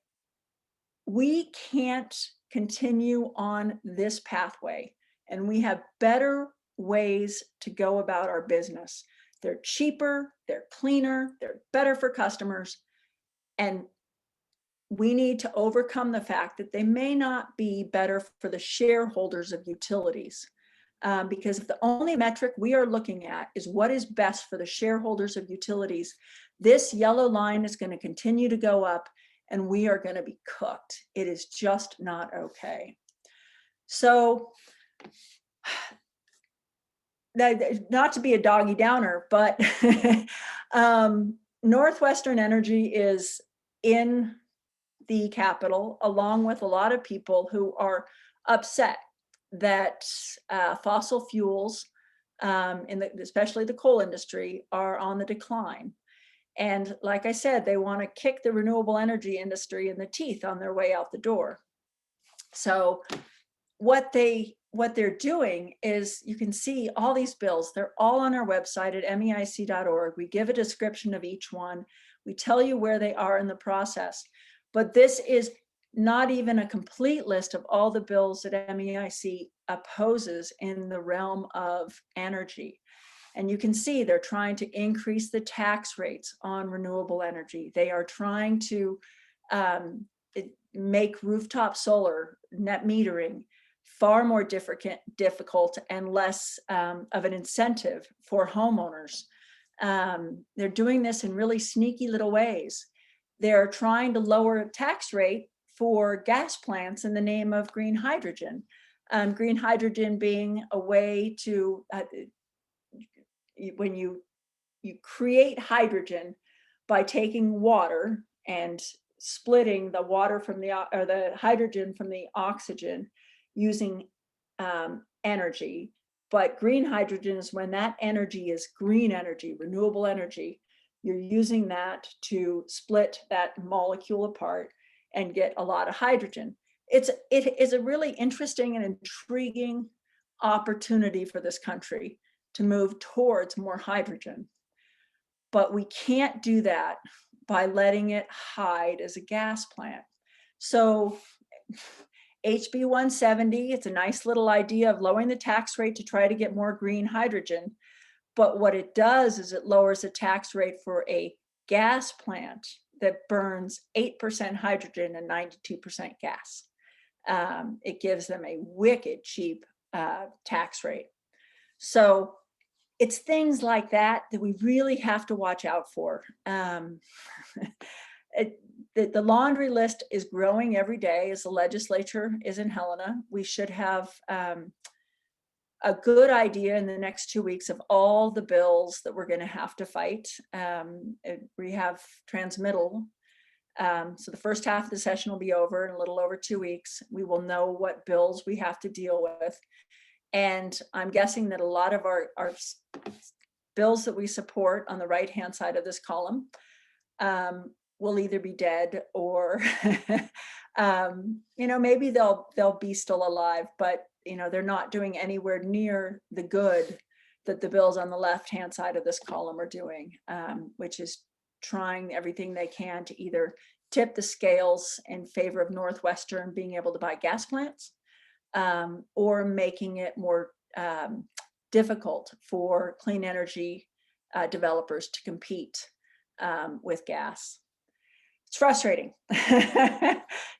we can't continue on this pathway, and we have better ways to go about our business. They're cheaper, they're cleaner, they're better for customers, and we need to overcome the fact that they may not be better for the shareholders of utilities. Because if the only metric we are looking at is what is best for the shareholders of utilities, this yellow line is going to continue to go up and we are going to be cooked. It is just not okay. So, not to be a doggy downer, but Northwestern Energy is in the Capitol, along with a lot of people who are upset that fossil fuels, especially the coal industry, are on the decline. And like I said, they want to kick the renewable energy industry in the teeth on their way out the door. So what they're doing is, you can see all these bills, they're all on our website at MEIC.org. We give a description of each one. We tell you where they are in the process. But this is not even a complete list of all the bills that MEIC opposes in the realm of energy. And you can see they're trying to increase the tax rates on renewable energy. They are trying to make rooftop solar net metering far more difficult and less of an incentive for homeowners. They're doing this in really sneaky little ways. They're trying to lower tax rate for gas plants in the name of green hydrogen. Green hydrogen being a way to, when you create hydrogen by taking water and splitting the water from the hydrogen from the oxygen using energy. But green hydrogen is when that energy is green energy, renewable energy. You're using that to split that molecule apart and get a lot of hydrogen. It is a really interesting and intriguing opportunity for this country to move towards more hydrogen. But we can't do that by letting it hide as a gas plant. So HB 170, it's a nice little idea of lowering the tax rate to try to get more green hydrogen. But what it does is it lowers the tax rate for a gas plant that burns 8% hydrogen and 92% gas. It gives them a wicked cheap tax rate. So it's things like that that we really have to watch out for. The laundry list is growing every day as the legislature is in Helena. We should have a good idea in the next 2 weeks of all the bills that we're going to have to fight. We have transmittal. So the first half of the session will be over in a little over 2 weeks. We will know what bills we have to deal with. And I'm guessing that a lot of our bills that we support on the right-hand side of this column will either be dead or, maybe they'll be still alive, but they're not doing anywhere near the good that the bills on the left-hand side of this column are doing, which is trying everything they can to either tip the scales in favor of Northwestern being able to buy gas plants, or making it more difficult for clean energy developers to compete with gas. It's frustrating.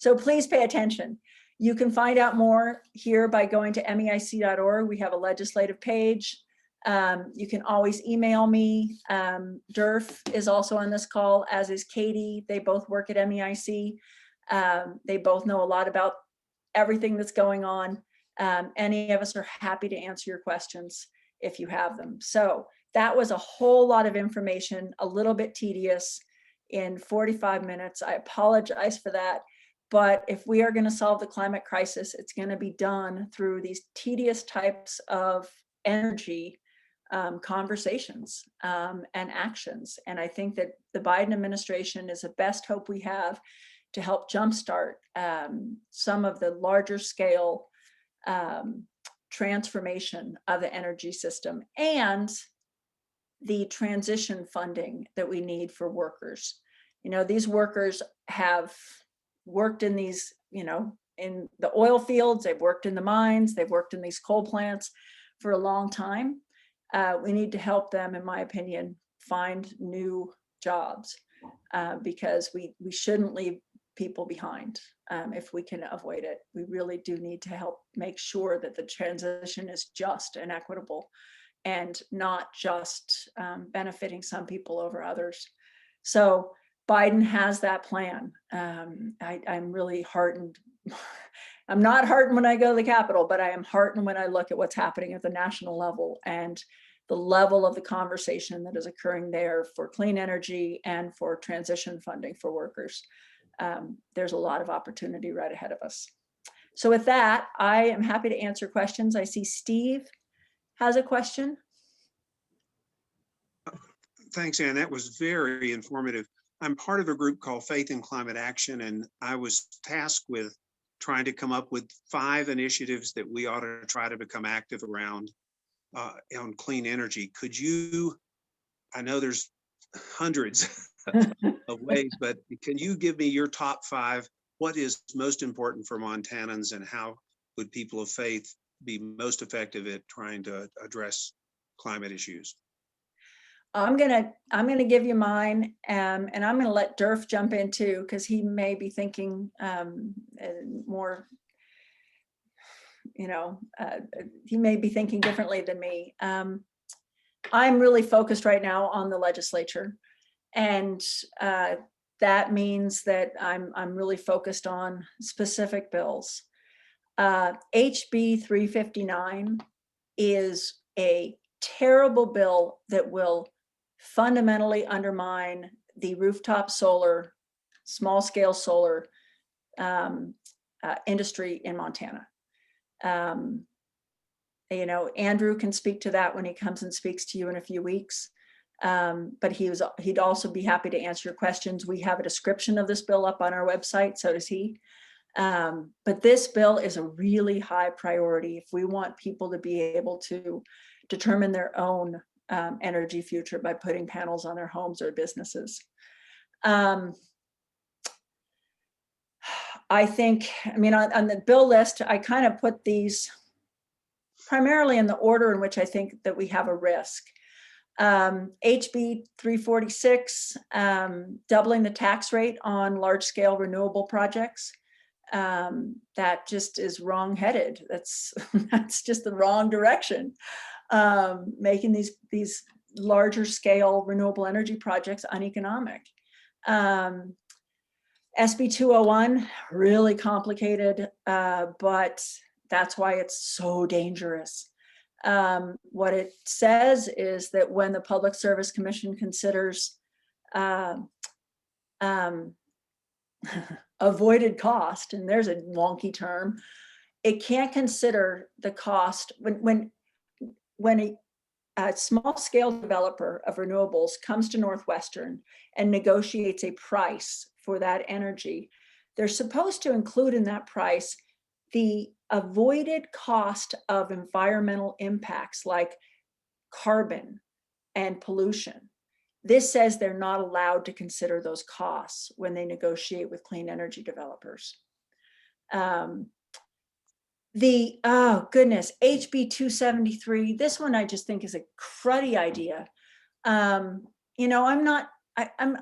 So please pay attention. You can find out more here by going to MEIC.org. We have a legislative page. You can always email me. Durf is also on this call, as is Katie. They both work at MEIC. They both know a lot about everything that's going on. Any of us are happy to answer your questions if you have them. So that was a whole lot of information, a little bit tedious in 45 minutes. I apologize for that. But if we are going to solve the climate crisis, it's going to be done through these tedious types of energy conversations and actions. And I think that the Biden administration is the best hope we have to help jumpstart some of the larger scale transformation of the energy system and the transition funding that we need for workers. These workers have worked in these, in the oil fields, they've worked in the mines, they've worked in these coal plants for a long time. We need to help them, in my opinion, find new jobs because we shouldn't leave people behind if we can avoid it. We really do need to help make sure that the transition is just and equitable and not just benefiting some people over others. So Biden has that plan. I'm really heartened. I'm not heartened when I go to the Capitol, but I am heartened when I look at what's happening at the national level and the level of the conversation that is occurring there for clean energy and for transition funding for workers. There's a lot of opportunity right ahead of us. So with that, I am happy to answer questions. I see Steve has a question.
Thanks, Ann. That was very informative. I'm part of a group called Faith in Climate Action, and I was tasked with trying to come up with 5 initiatives that we ought to try to become active around on clean energy. Could you, I know there's hundreds of ways, but can you give me your top 5? What is most important for Montanans, and how would people of faith be most effective at trying to address climate issues?
I'm gonna give you mine, and I'm gonna let Durf jump in too, because he may be thinking more, he may be thinking differently than me. I'm really focused right now on the legislature, and that means that I'm really focused on specific bills. HB 359 is a terrible bill that will fundamentally undermine the rooftop solar, small scale solar industry in Montana. Andrew can speak to that when he comes and speaks to you in a few weeks. But he'd also be happy to answer your questions. We have a description of this bill up on our website, so does he. But this bill is a really high priority if we want people to be able to determine their own energy future by putting panels on their homes or businesses. I think, on the bill list, I kind of put these primarily in the order in which I think that we have a risk. HB 346, doubling the tax rate on large scale renewable projects. That just is wrong-headed. That's just the wrong direction. Making these larger scale renewable energy projects uneconomic. SB 201, really complicated, but that's why it's so dangerous. What it says is that when the Public Service Commission considers avoided cost, and there's a wonky term, it can't consider the cost when a small scale developer of renewables comes to Northwestern and negotiates a price for that energy. They're supposed to include in that price the avoided cost of environmental impacts like carbon and pollution. This says they're not allowed to consider those costs when they negotiate with clean energy developers. Oh goodness, HB 273, this one I just think is a cruddy idea. I'm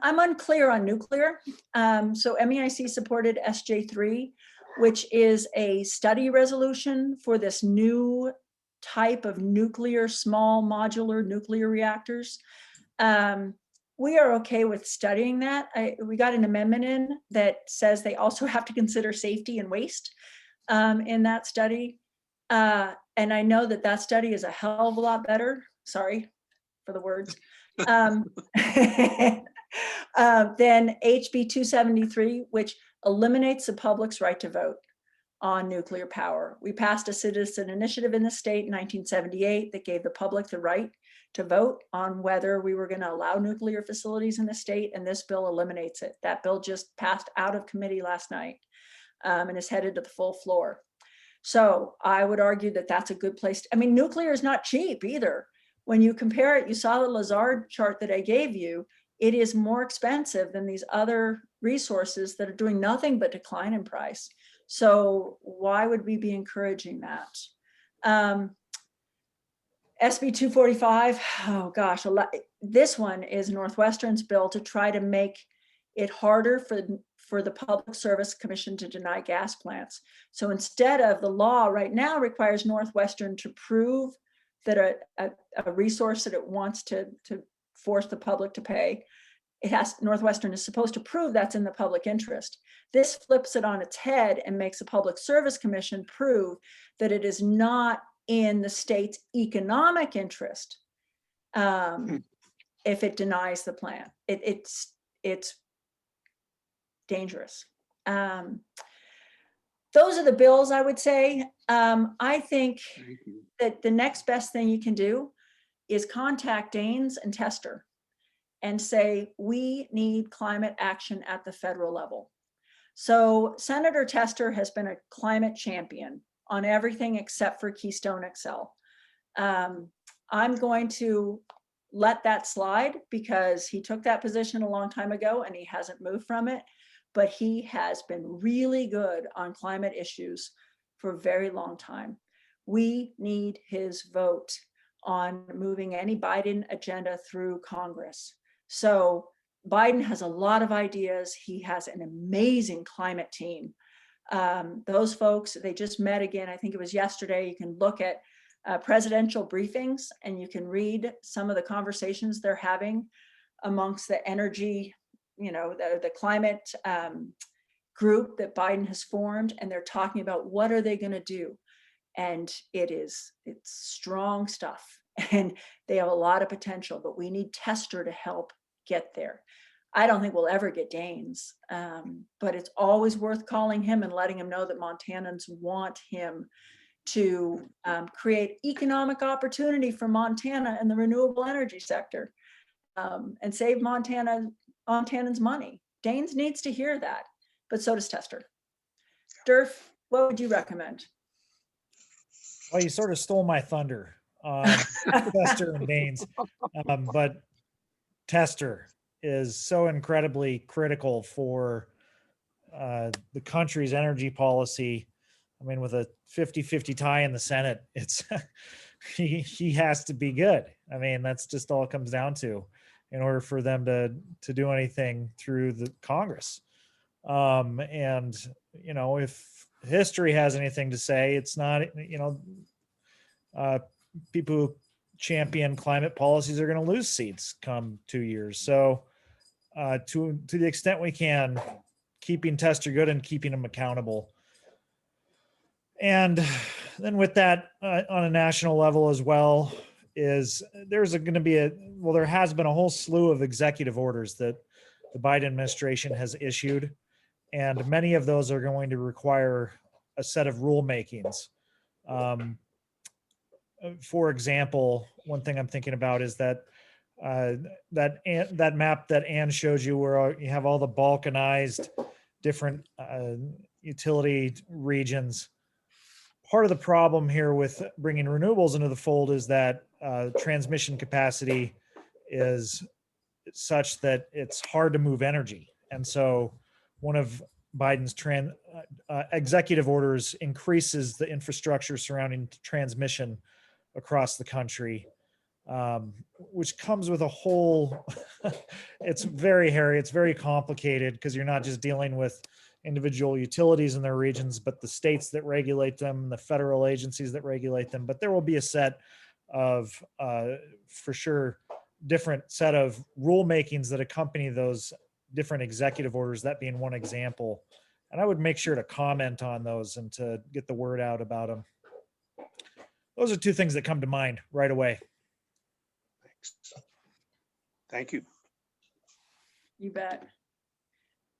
unclear on nuclear. So MEIC supported SJ3, which is a study resolution for this new type of nuclear, small modular nuclear reactors. We are okay with studying that. We got an amendment in that says they also have to consider safety and waste in that study. And I know that study is a hell of a lot better, sorry for the words, than HB 273, which eliminates the public's right to vote on nuclear power. We passed a citizen initiative in the state in 1978 that gave the public the right to vote on whether we were going to allow nuclear facilities in the state, and this bill eliminates it. That bill just passed out of committee last night and is headed to the full floor. So I would argue that that's a good place. Nuclear is not cheap either. When you compare it, you saw the Lazard chart that I gave you, it is more expensive than these other resources that are doing nothing but decline in price. So why would we be encouraging that? SB 245, oh gosh, this one is Northwestern's bill to try to make it harder for the Public Service Commission to deny gas plants. So instead of, the law right now requires Northwestern to prove that a resource that it wants to force the public to pay, Northwestern is supposed to prove that's in the public interest. This flips it on its head and makes the Public Service Commission prove that it is not in the state's economic interest if it denies the plan. It's dangerous. Those are the bills I would say. I think that the next best thing you can do is contact Daines and Tester and say, we need climate action at the federal level. So Senator Tester has been a climate champion on everything except for Keystone XL. I'm going to let that slide because he took that position a long time ago and he hasn't moved from it, but he has been really good on climate issues for a very long time. We need his vote on moving any Biden agenda through Congress. So Biden has a lot of ideas. He has an amazing climate team. Those folks, they just met again. I think it was yesterday. You can look at presidential briefings and you can read some of the conversations they're having amongst the energy, the climate group that Biden has formed, and they're talking about what are they going to do. And it's strong stuff, and they have a lot of potential, but we need Tester to help get there. I don't think we'll ever get Daines, but it's always worth calling him and letting him know that Montanans want him to create economic opportunity for Montana in the renewable energy sector, and save Montanans money. Daines needs to hear that, but so does Tester. Durf, what would you recommend?
Well, you sort of stole my thunder on Tester and Daines, but Tester is so incredibly critical for the country's energy policy. I mean, with a 50-50 tie in the Senate, it's he has to be good. I mean, that's just all it comes down to in order for them to do anything through the Congress. And, if history has anything to say, it's not, people who champion climate policies are going to lose seats come 2 years. So to the extent we can, keeping Tester good and keeping them accountable. And then with that, on a national level as well, there has been a whole slew of executive orders that the Biden administration has issued, and many of those are going to require a set of rulemakings. For example, one thing I'm thinking about is that map that Ann showed you, where you have all the balkanized different utility regions. Part of the problem here with bringing renewables into the fold is that transmission capacity is such that it's hard to move energy. And so one of Biden's executive orders increases the infrastructure surrounding transmission across the country, which comes with a whole, it's very hairy, it's very complicated, because you're not just dealing with individual utilities in their regions, but the states that regulate them, the federal agencies that regulate them. But there will be a set of, for sure, different set of rulemakings that accompany those different executive orders, that being one example. And I would make sure to comment on those and to get the word out about them. Those are two things that come to mind right away.
Thank you.
You bet.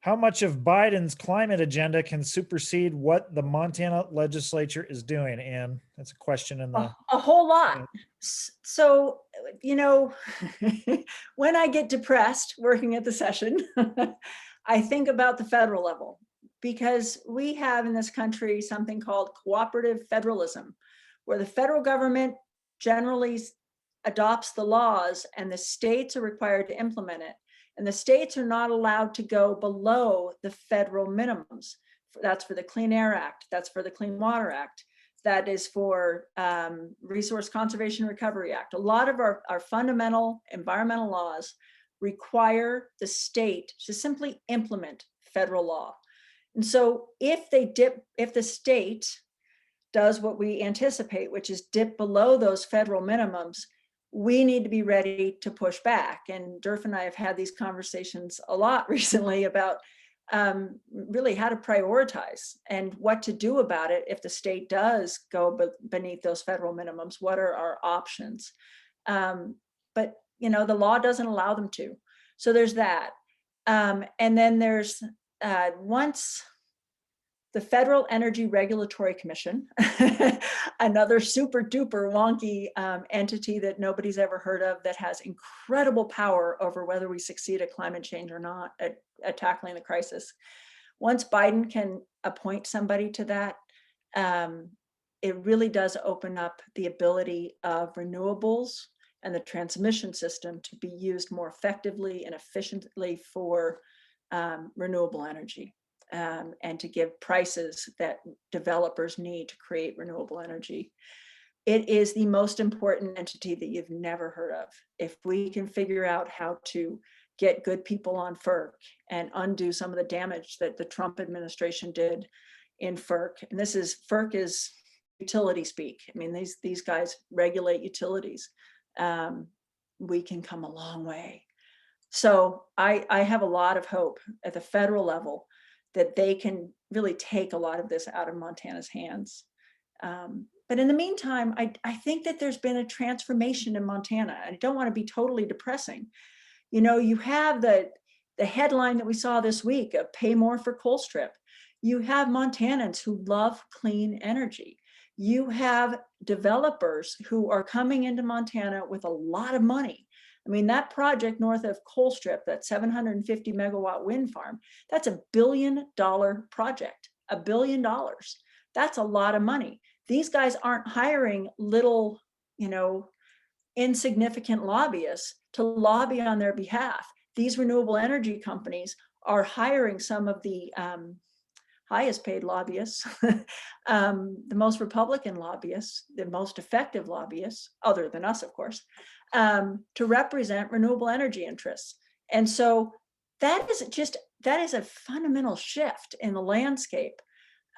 How much of Biden's climate agenda can supersede what the Montana legislature is doing? And that's a question in the...
A whole lot. So, when I get depressed working at the session, I think about the federal level, because we have in this country something called cooperative federalism, where the federal government generally adopts the laws and the states are required to implement it. And the states are not allowed to go below the federal minimums. That's for the Clean Air Act. That's for the Clean Water Act. That is for Resource Conservation Recovery Act. A lot of our fundamental environmental laws require the state to simply implement federal law. And so if the state does what we anticipate, which is dip below those federal minimums, we need to be ready to push back. And Durf and I have had these conversations a lot recently about really how to prioritize and what to do about it if the state does go beneath those federal minimums. What are our options? But the law doesn't allow them to. So there's that. And then there's once the Federal Energy Regulatory Commission, another super duper wonky entity that nobody's ever heard of, that has incredible power over whether we succeed at climate change or not, at tackling the crisis. Once Biden can appoint somebody to that, it really does open up the ability of renewables and the transmission system to be used more effectively and efficiently for renewable energy. And to give prices that developers need to create renewable energy. it is the most important entity that you've never heard of. If we can figure out how to get good people on FERC and undo some of the damage that the Trump administration did in FERC, and FERC is utility speak. I mean, these guys regulate utilities. We can come a long way. So I have a lot of hope at the federal level that they can really take a lot of this out of Montana's hands. But in the meantime, I think that there's been a transformation in Montana. I don't want to be totally depressing. You know, you have the headline that we saw this week of pay more for Colstrip. You have Montanans who love clean energy. You have developers who are coming into Montana with a lot of money. I mean, that project north of Colstrip, that 750 megawatt wind farm, that's $1 billion project, $1 billion. That's a lot of money. These guys aren't hiring little, you know, insignificant lobbyists to lobby on their behalf. These renewable energy companies are hiring some of the highest paid lobbyists, the most Republican lobbyists, the most effective lobbyists, other than us, of course, to represent renewable energy interests. And so that is a fundamental shift in the landscape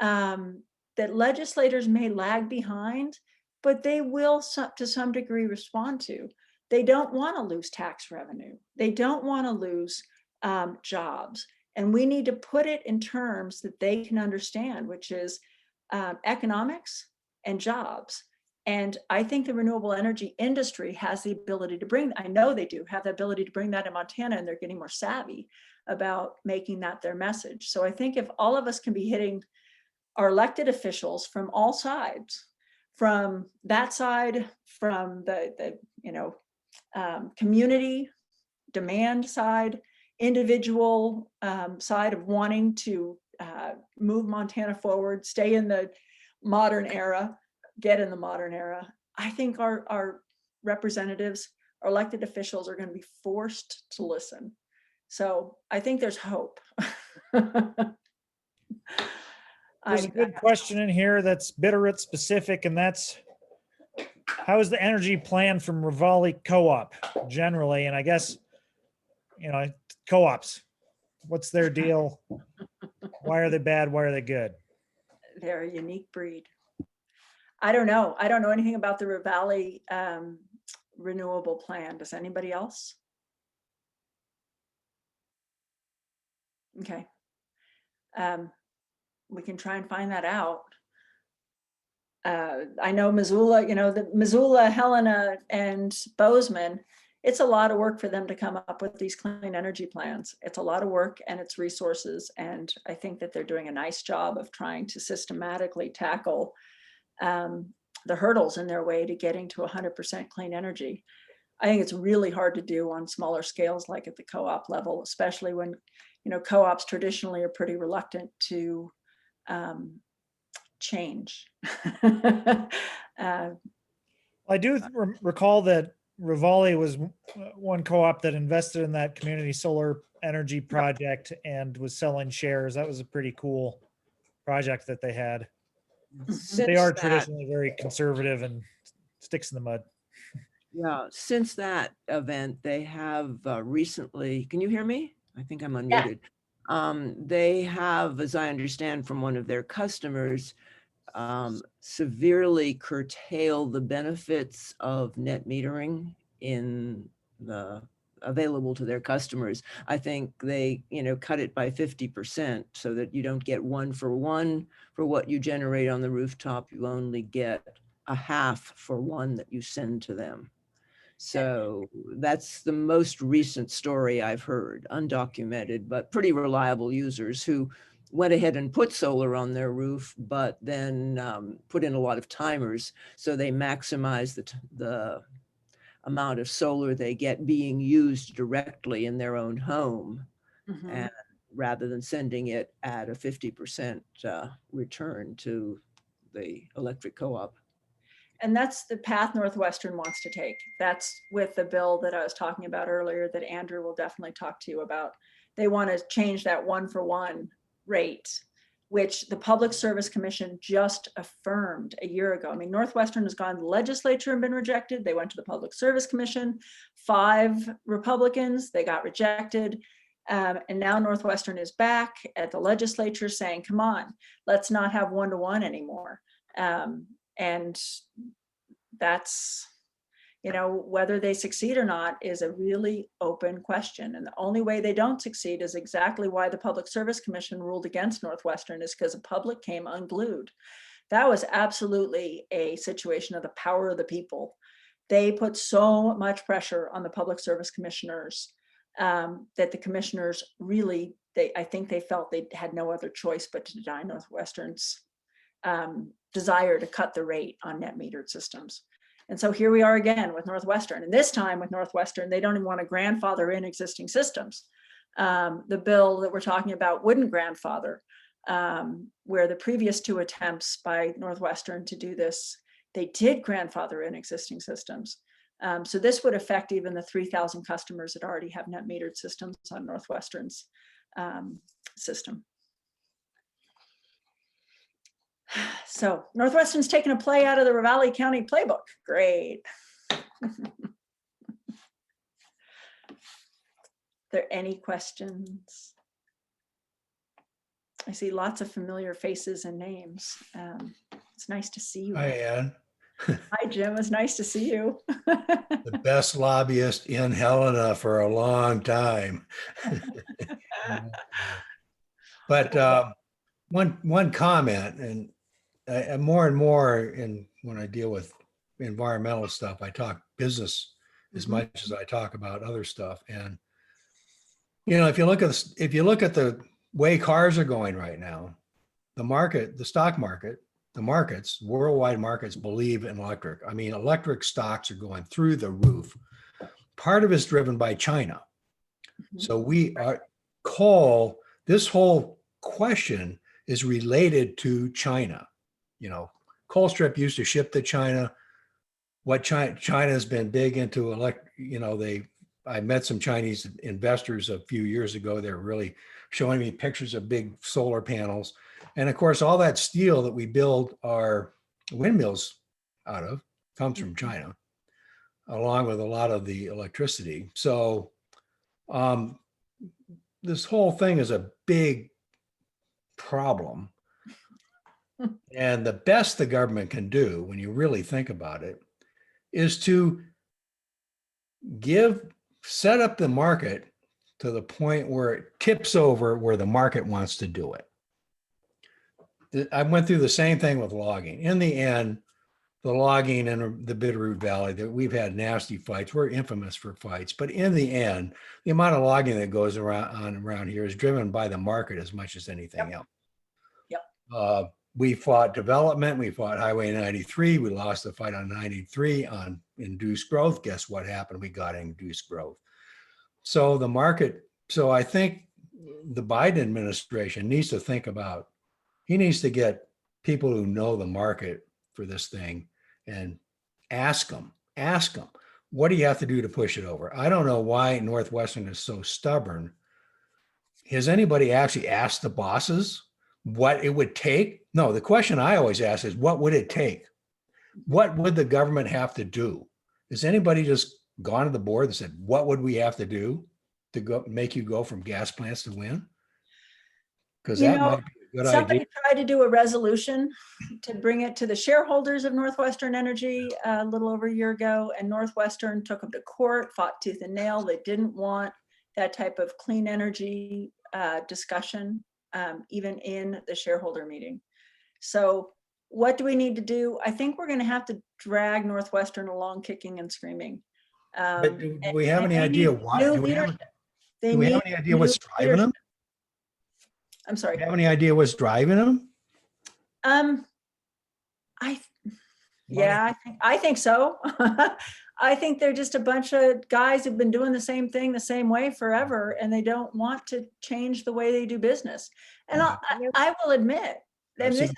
that legislators may lag behind, but they will to some degree respond to. They don't want to lose tax revenue. They don't want to lose jobs. And we need to put it in terms that they can understand, which is economics and jobs. And I think the renewable energy industry has the ability to bring, I know they do have the ability to bring that in Montana, and they're getting more savvy about making that their message. So I think if all of us can be hitting our elected officials from all sides, from that side, from the community demand side, individual side of wanting to move Montana forward, stay in the modern era, get in the modern era, I think our representatives, our elected officials are going to be forced to listen. So I think there's hope.
There's a good question in here that's Bitterroot specific, and that's how is the energy plan from Rivali Co-op generally? And I guess, you know, co-ops, what's their deal? Why are they bad? Why are they good?
They're a unique breed. I don't know. I don't know anything about the Rivali renewable plan. Does anybody else? Okay. We can try and find that out. I know Missoula, you know, the Missoula, Helena, and Bozeman, it's a lot of work for them to come up with these clean energy plans. It's a lot of work and it's resources. And I think that they're doing a nice job of trying to systematically tackle the hurdles in their way to getting to 100% clean energy. I think it's really hard to do on smaller scales, like at the co-op level, especially when, you know, co-ops traditionally are pretty reluctant to change.
I do recall that Rivali was one co-op that invested in that community solar energy project and was selling shares. That was a pretty cool project that they had. They are traditionally very conservative and sticks in the mud.
Yeah, since that event, they have recently, can you hear me? I think I'm unmuted. They have, as I understand from one of their customers, severely curtailed the benefits of net metering in the available to their customers. I think they, you know, cut it by 50% so that you don't get 1 for 1 for what you generate on the rooftop. You only get a half for 1 that you send to them. So that's the most recent story I've heard, undocumented, but pretty reliable users who went ahead and put solar on their roof, but then put in a lot of timers. So they maximize the amount of solar they get being used directly in their own home, and rather than sending it at a 50% return to the electric co-op.
And that's the path Northwestern wants to take. That's with the bill that I was talking about earlier that Andrew will definitely talk to you about. They want to change that 1 for 1 rate which the Public Service Commission just affirmed a year ago. I mean, Northwestern has gone to the legislature and been rejected. They went to the Public Service Commission, 5 Republicans, they got rejected. And now Northwestern is back at the legislature saying, come on, let's not have 1-to-1 anymore. And that's, you know, whether they succeed or not is a really open question. And the only way they don't succeed is exactly why the Public Service Commission ruled against Northwestern, is because the public came unglued. That was absolutely a situation of the power of the people. They put so much pressure on the Public Service Commissioners that the commissioners really, I think they felt they had no other choice but to deny Northwestern's desire to cut the rate on net metered systems. And so here we are again with Northwestern. And this time with Northwestern, they don't even want to grandfather in existing systems. The bill that we're talking about wouldn't grandfather, where the previous 2 attempts by Northwestern to do this, they did grandfather in existing systems. So this would affect even the 3,000 customers that already have net metered systems on Northwestern's system. So Northwestern's taken a play out of the Ravalli County playbook. Great. There any questions? I see lots of familiar faces and names. It's nice to see you.
Hi, Ann.
Hi, Jim. It's nice to see you.
The best lobbyist in Helena for a long time. But one comment, and more and more when I deal with environmental stuff, I talk business as much as I talk about other stuff. And you know, if you look at the way cars are going right now, the market, the stock market, the markets, worldwide markets believe in electric. I mean, electric stocks are going through the roof. Part of it's driven by China. So this whole question is related to China. You know, Colstrip used to ship to China. What China's been big into I met some Chinese investors a few years ago. They were really showing me pictures of big solar panels. And of course, all that steel that we build our windmills out of comes from China, along with a lot of the electricity. So this whole thing is a big problem. And the best the government can do, when you really think about it, is to set up the market to the point where it tips over where the market wants to do it. I went through the same thing with logging. In the end, the logging in the Bitterroot Valley, that we've had nasty fights. We're infamous for fights, but in the end, the amount of logging that goes around here is driven by the market as much as anything else. Yep. We fought development. We fought Highway 93. We lost the fight on 93 on induced growth. Guess what happened? We got induced growth. So the market. So I think the Biden administration needs to think about. He needs to get people who know the market for this thing and ask them, what do you have to do to push it over? I don't know why Northwestern is so stubborn. Has anybody actually asked the bosses what it would take? No, the question I always ask is, what would it take? What would the government have to do? Has anybody just gone to the board and said, what would we have to do to make you go from gas plants to wind? Because that might be a good
somebody
idea.
tried to do a resolution to bring it to the shareholders of Northwestern Energy a little over a year ago, and Northwestern took them to court, fought tooth and nail. They didn't want that type of clean energy discussion, even in the shareholder meeting. So what do we need to do? I think we're going to have to drag Northwestern along kicking and screaming.
But do we have any idea why? Do we have any idea what's driving them?
I'm sorry.
Do you have any idea what's driving them?
I think so. I think they're just a bunch of guys who've been doing the same thing the same way forever, and they don't want to change the way they do business. And I will admit, and this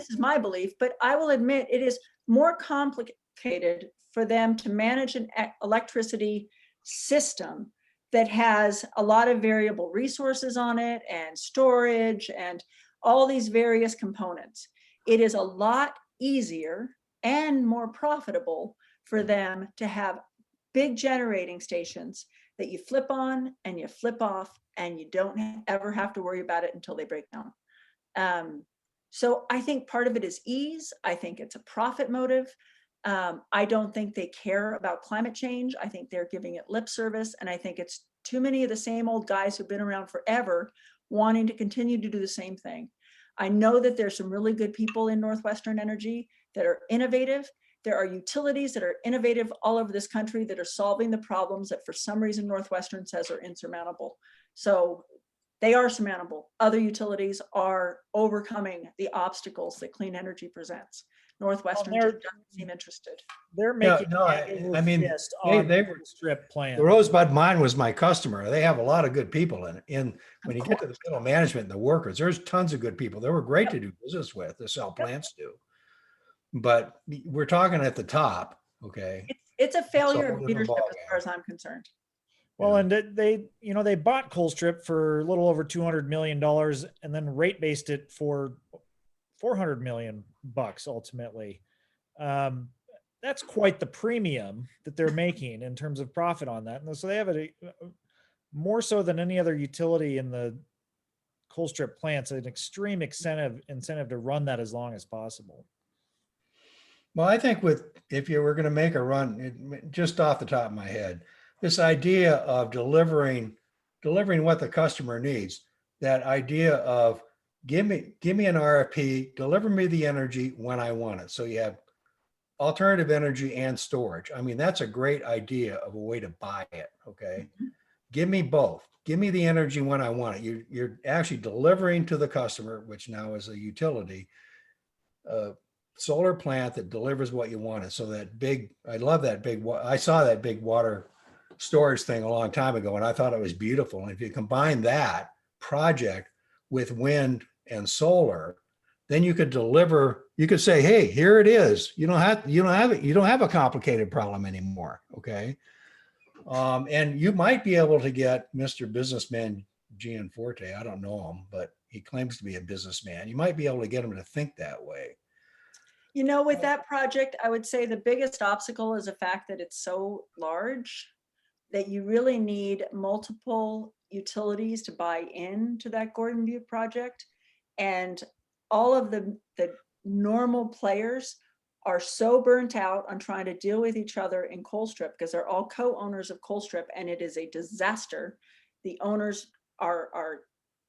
is my belief, but I will admit it is more complicated for them to manage an electricity system that has a lot of variable resources on it and storage and all these various components. It is a lot easier and more profitable for them to have big generating stations that you flip on and you flip off, and you don't ever have to worry about it until they break down. So I think part of it is ease. I think it's a profit motive. I don't think they care about climate change. I think they're giving it lip service. And I think it's too many of the same old guys who've been around forever wanting to continue to do the same thing. I know that there's some really good people in Northwestern Energy that are innovative. There are utilities that are innovative all over this country that are solving the problems that for some reason Northwestern says are insurmountable. So they are surmountable. Other utilities are overcoming the obstacles that clean energy presents. Northwestern just doesn't seem interested.
They're making
no,
hand
I
over
mean,
fist
they
on
were-
strip plan.
The Rosebud Mine was my customer. They have a lot of good people in it. And when you get to the middle management and the workers, there's tons of good people. They were great to do business with, the cell plants do. But we're talking at the top, okay?
It's a
a
failure
whole
of
different
leadership as
ballgame.
far as I'm concerned.
Well,
Yeah.
and they bought Colstrip for a little over $200 million and then rate based it for $400 million ultimately. That's quite the premium that they're making in terms of profit on that. And so they have a more so than any other utility in the Colstrip plants, an extreme incentive to run that as long as possible.
Well, I think if you were going to make a run, just off the top of my head, this idea of delivering what the customer needs, that idea of give me an RFP, deliver me the energy when I want it. So you have alternative energy and storage. I mean, that's a great idea of a way to buy it. Okay. Give me both. Give me the energy when I want it. You're actually delivering to the customer, which now is a utility, solar plant that delivers what you wanted. So that big, I love that big, I saw that big water storage thing a long time ago, and I thought it was beautiful. And if you combine that project with wind and solar, then you could deliver, you could say, hey, here it is. You don't have a complicated problem anymore. Okay. And you might be able to get Mr. Businessman Gianforte. I don't know him, but he claims to be a businessman. You might be able to get him to think that way.
You know, with that project, I would say the biggest obstacle is the fact that it's so large that you really need multiple utilities to buy into that Gordon Butte project. And all of the normal players are so burnt out on trying to deal with each other in Colstrip because they're all co-owners of Colstrip, and it is a disaster. The owners are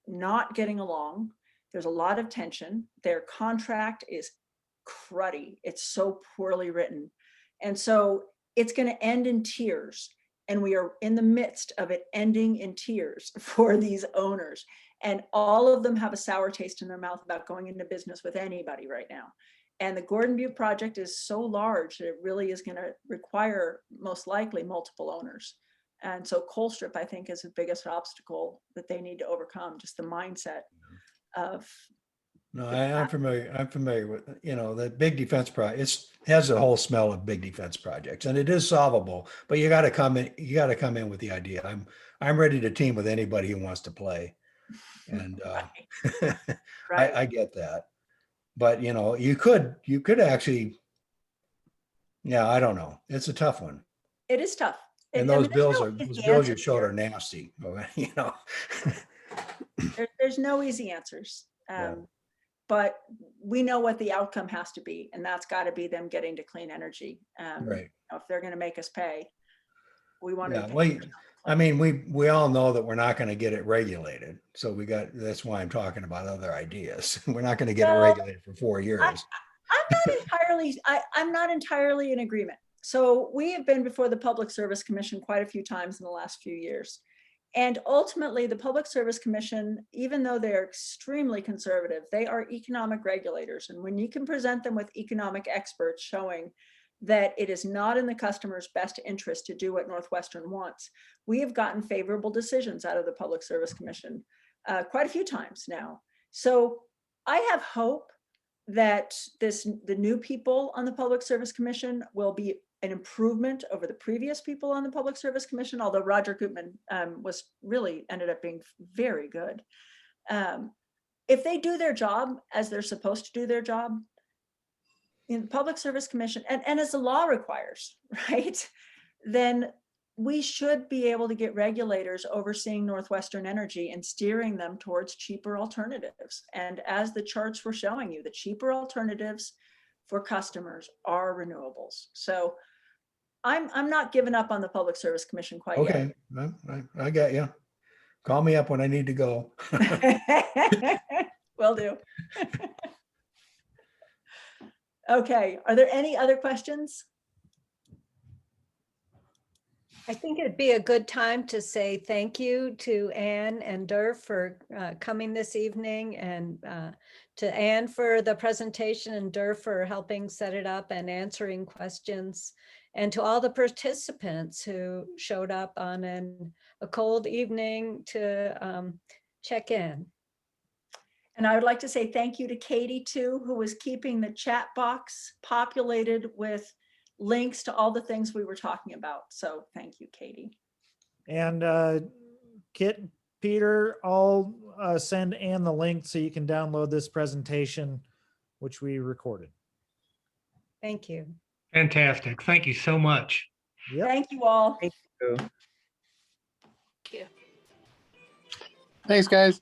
not getting along. There's a lot of tension. Their contract is cruddy. It's so poorly written. And so it's going to end in tears. And we are in the midst of it ending in tears for these owners. And all of them have a sour taste in their mouth about going into business with anybody right now. And the Gordon Butte project is so large that it really is going to require most likely multiple owners. And so Colstrip, I think, is the biggest obstacle that they need to overcome, just the mindset of.
No, I'm familiar with, the big defense project. It has a whole smell of big defense projects, and it is solvable, but you got to come in with the idea. I'm ready to team with anybody who wants to play. And
Right.
I get that. But you could actually, yeah, I don't know. It's a tough one.
It is tough.
And
I
those
mean, there's
bills
no easy
you
answers
showed
here.
are nasty.
There's no easy answers.
Yeah.
But we know what the outcome has to be, and that's got to be them getting to clean energy.
Right.
If they're going to make us pay, we want
Yeah.
to.
Well, I mean, we all know that we're not going to get it regulated. So that's why I'm talking about other ideas. We're not going to get it regulated for 4 years.
I'm not entirely in agreement. So we have been before the Public Service Commission quite a few times in the last few years. And ultimately, the Public Service Commission, even though they're extremely conservative, they are economic regulators. And when you can present them with economic experts showing that it is not in the customer's best interest to do what Northwestern wants, we have gotten favorable decisions out of the Public Service Commission quite a few times now. So I have hope that the new people on the Public Service Commission will be an improvement over the previous people on the Public Service Commission, although Roger Gutman ended up being very good. if they do their job as they're supposed to do their job, in the Public Service Commission, and as the law requires, right? Then we should be able to get regulators overseeing Northwestern Energy and steering them towards cheaper alternatives. And as the charts were showing you, the cheaper alternatives for customers are renewables. So I'm not giving up on the Public Service Commission quite
Okay, I got you. Call me up when I need to go.
yet. Will do. Okay, are there any other questions?
I think it'd be a good time to say thank you to Anne and Durf for coming this evening, and to Anne for the presentation and Durf for helping set it up and answering questions, and to all the participants who showed up on a cold evening to check in.
And I would like to say thank you to Katie too, who was keeping the chat box populated with links to all the things we were talking about. So thank you, Katie.
And Kit, Peter, I'll send Ann the link so you can download this presentation, which we recorded.
Thank you.
Fantastic. Thank you so much.
Yep.
Thank you all.
Thanks, guys.